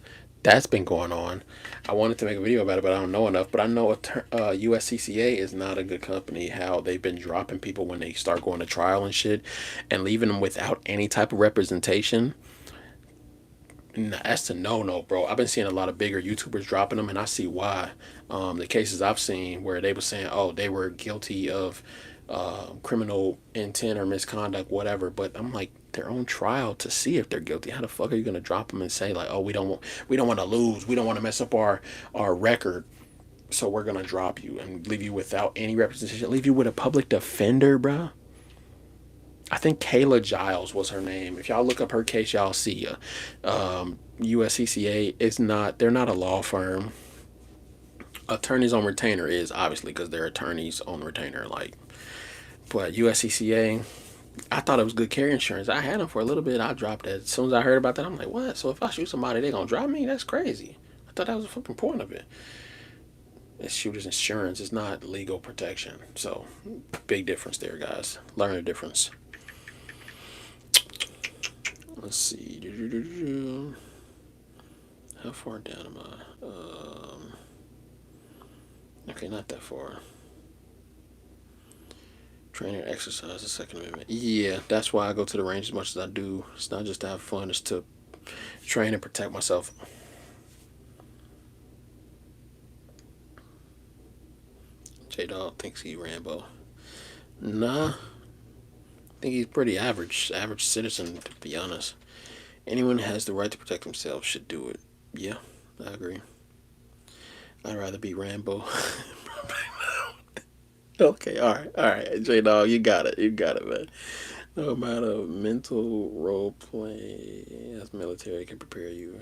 that's been going on. I wanted to make a video about it, but I don't know enough. But I know USCCA is not a good company. How they've been dropping people when they start going to trial and shit, and leaving them without any type of representation. Nah, that's a no, bro. I've been seeing a lot of bigger YouTubers dropping them, and I see why. The cases I've seen where they were saying, oh, they were guilty of criminal intent or misconduct, whatever. But I'm like, they're on trial to see if they're guilty. How the fuck are you gonna drop them and say like, oh, we don't want to lose, we don't want to mess up our record, so we're gonna drop you and leave you without any representation, leave you with a public defender, bro. I think Kayla Giles was her name. If y'all look up her case, y'all see USCCA is not. They're not a law firm. Attorneys on retainer is obviously because they're attorneys on retainer. Like, but USCCA, I thought it was good carry insurance. I had them for a little bit. I dropped it as soon as I heard about that. I'm like, what? So if I shoot somebody, they gonna drop me? That's crazy. I thought that was the fucking point of it. It's shooter's insurance. It's not legal protection. So big difference there, guys. Learn the difference. Let's see. How far down am I? Okay, not that far. Training exercise, the Second Amendment. Yeah, that's why I go to the range as much as I do. It's not just to have fun, it's to train and protect myself. J-Dog thinks he Rambo. Nah. I think he's pretty average citizen, to be honest. Anyone who has the right to protect themselves should do it. Yeah, I agree. I'd rather be Rambo. Okay, all right, J Dog, you got it, man. No amount of mental role play as military can prepare you.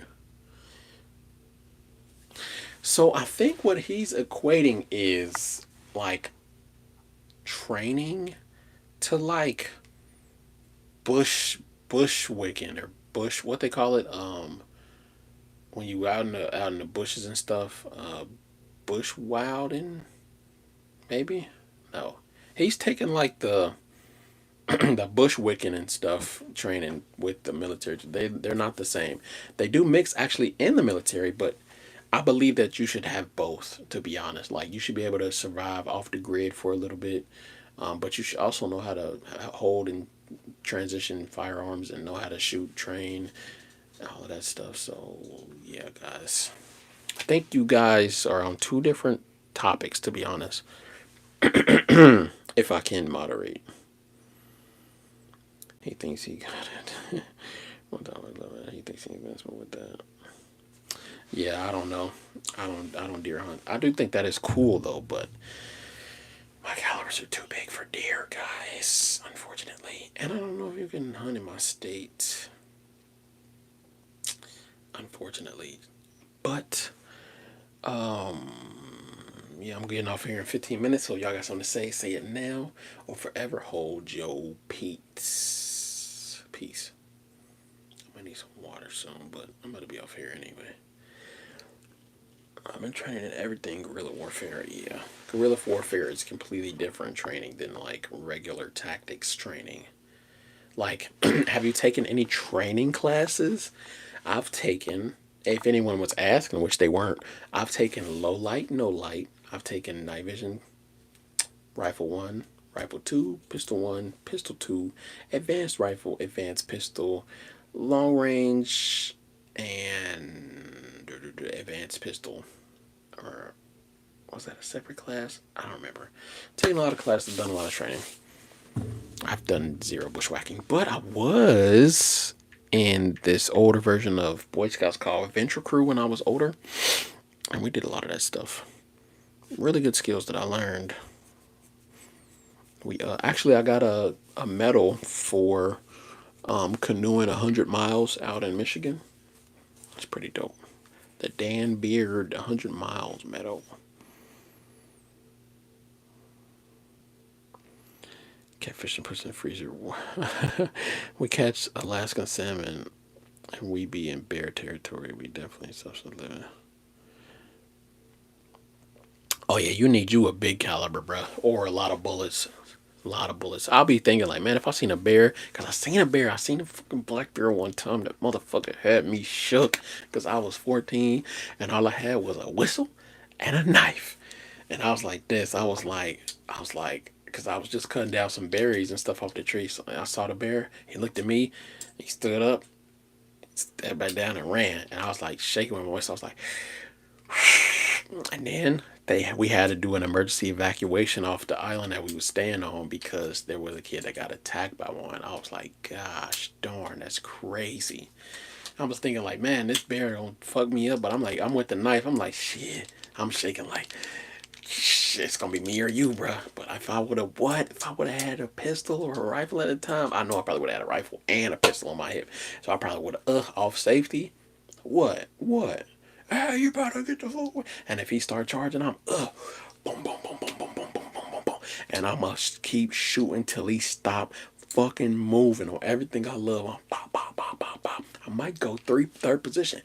So I think what he's equating is like training to like bushwicking or bush, what they call it, when you out in the bushes and stuff, bush wilding, maybe. No, he's taking like the the bushwicking and stuff training with the military. They're not the same. They do mix actually in the military, but I believe that you should have both. To be honest, like you should be able to survive off the grid for a little bit, but you should also know how to hold and transition firearms and know how to shoot, train, all of that stuff. So yeah, guys, I think you guys are on two different topics. To be honest, if I can moderate. He thinks he got it. He thinks he's invincible with that. Yeah, I don't know. I don't deer hunt. I do think that is cool though, but my calibers are too big for deer, guys, unfortunately. And I don't know if you can hunt in my state, unfortunately. But Yeah, I'm getting off here in 15 minutes, so y'all got something to say it now or forever hold your peace. Peace. I might need some water soon, but I'm about to be off here anyway. I've been training in everything guerrilla warfare. Yeah, guerrilla warfare is completely different training than like regular tactics training. Like, have you taken any training classes? I've taken, if anyone was asking, which they weren't, I've taken low light, no light. I've taken night vision, rifle one, rifle two, pistol one, pistol two, advanced rifle, advanced pistol, long range, and advanced pistol. Or was that a separate class? I don't remember. Taking a lot of classes, done a lot of training. I've done zero bushwhacking, but I was in this older version of Boy Scouts called Adventure Crew when I was older, and we did a lot of that stuff. Really good skills that I learned. We actually I got a medal for canoeing 100 miles out in Michigan. It's pretty dope. The Dan Beard 100 miles medal. Catfish and puts in the freezer. We catch Alaskan salmon and we be in bear territory. We definitely living. Oh yeah, you need you a big caliber, bro, or a lot of bullets. A lot of bullets. I'll be thinking like, man, if I seen a bear, cause I seen a bear, I seen a fucking black bear one time. That motherfucker had me shook, cause I was 14 and all I had was a whistle and a knife, and I was like this. I was like, cause I was just cutting down some berries and stuff off the tree. So I saw the bear. He looked at me. He stood up, stepped back down and ran. And I was like shaking my voice. I was like, and then we had to do an emergency evacuation off the island that we was staying on because there was a kid that got attacked by one. I was like, gosh darn, that's crazy. I was thinking like, man, this bear gonna fuck me up, but I'm like, I'm with the knife. I'm like, shit. I'm shaking like, shit, it's gonna be me or you, bruh. But if I would have If I would have had a pistol or a rifle at the time, I know I probably would have had a rifle and a pistol on my hip. So I probably would have off safety. What? Hey, you better get the fuck away. And if he start charging, I'm boom, boom, boom, boom, boom, boom, boom, boom, boom, boom. And I must keep shooting till he stop fucking moving on everything I love. I'm pop, pop, pop, pop, pop. I might go third position.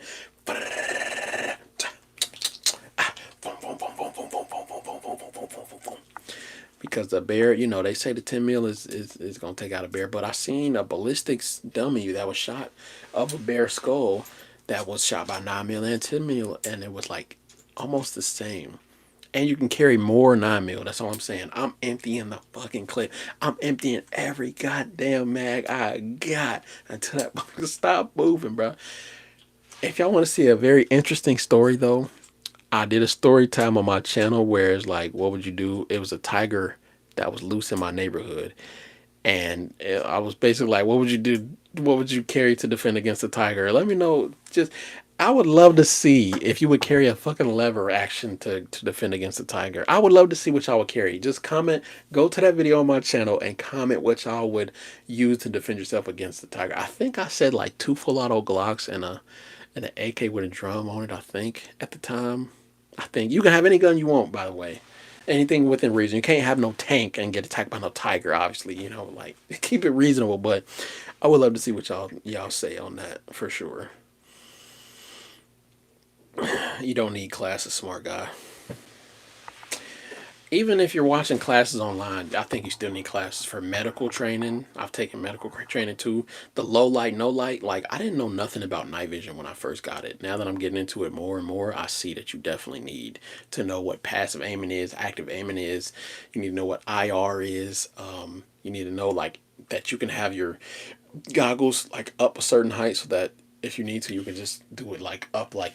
Because the bear, they say the 10 mil is gonna take out a bear. But I seen a ballistics dummy that was shot of a bear skull that was shot by 9 mil and 10 mil, and it was like almost the same. And you can carry more 9 mil. That's all I'm saying. I'm emptying the fucking clip. I'm emptying every goddamn mag I got until that motherfucker stop moving, bro. If y'all want to see a very interesting story, though, I did a story time on my channel where it's like, what would you do? It was a tiger that was loose in my neighborhood. And I was basically like, what would you do? What would you carry to defend against a tiger? Let me know. I would love to see if you would carry a fucking lever action to defend against a tiger. I would love to see what y'all would carry. Just comment, go to that video on my channel and comment what y'all would use to defend yourself against the tiger. I think I said like 2 full auto Glocks and an AK with a drum on it, I think, at the time. I think you can have any gun you want, by the way. Anything within reason. You can't have no tank and get attacked by no tiger, obviously, like keep it reasonable, but I would love to see what y'all say on that for sure. You don't need classes, smart guy. Even if you're watching classes online, I think you still need classes for medical training. I've taken medical training too. The low light, no light, like I didn't know nothing about night vision when I first got it. Now that I'm getting into it more and more, I see that you definitely need to know what passive aiming is, active aiming is. You need to know what IR is. You need to know like that you can have your goggles like up a certain height so that if you need to, you can just do it like up like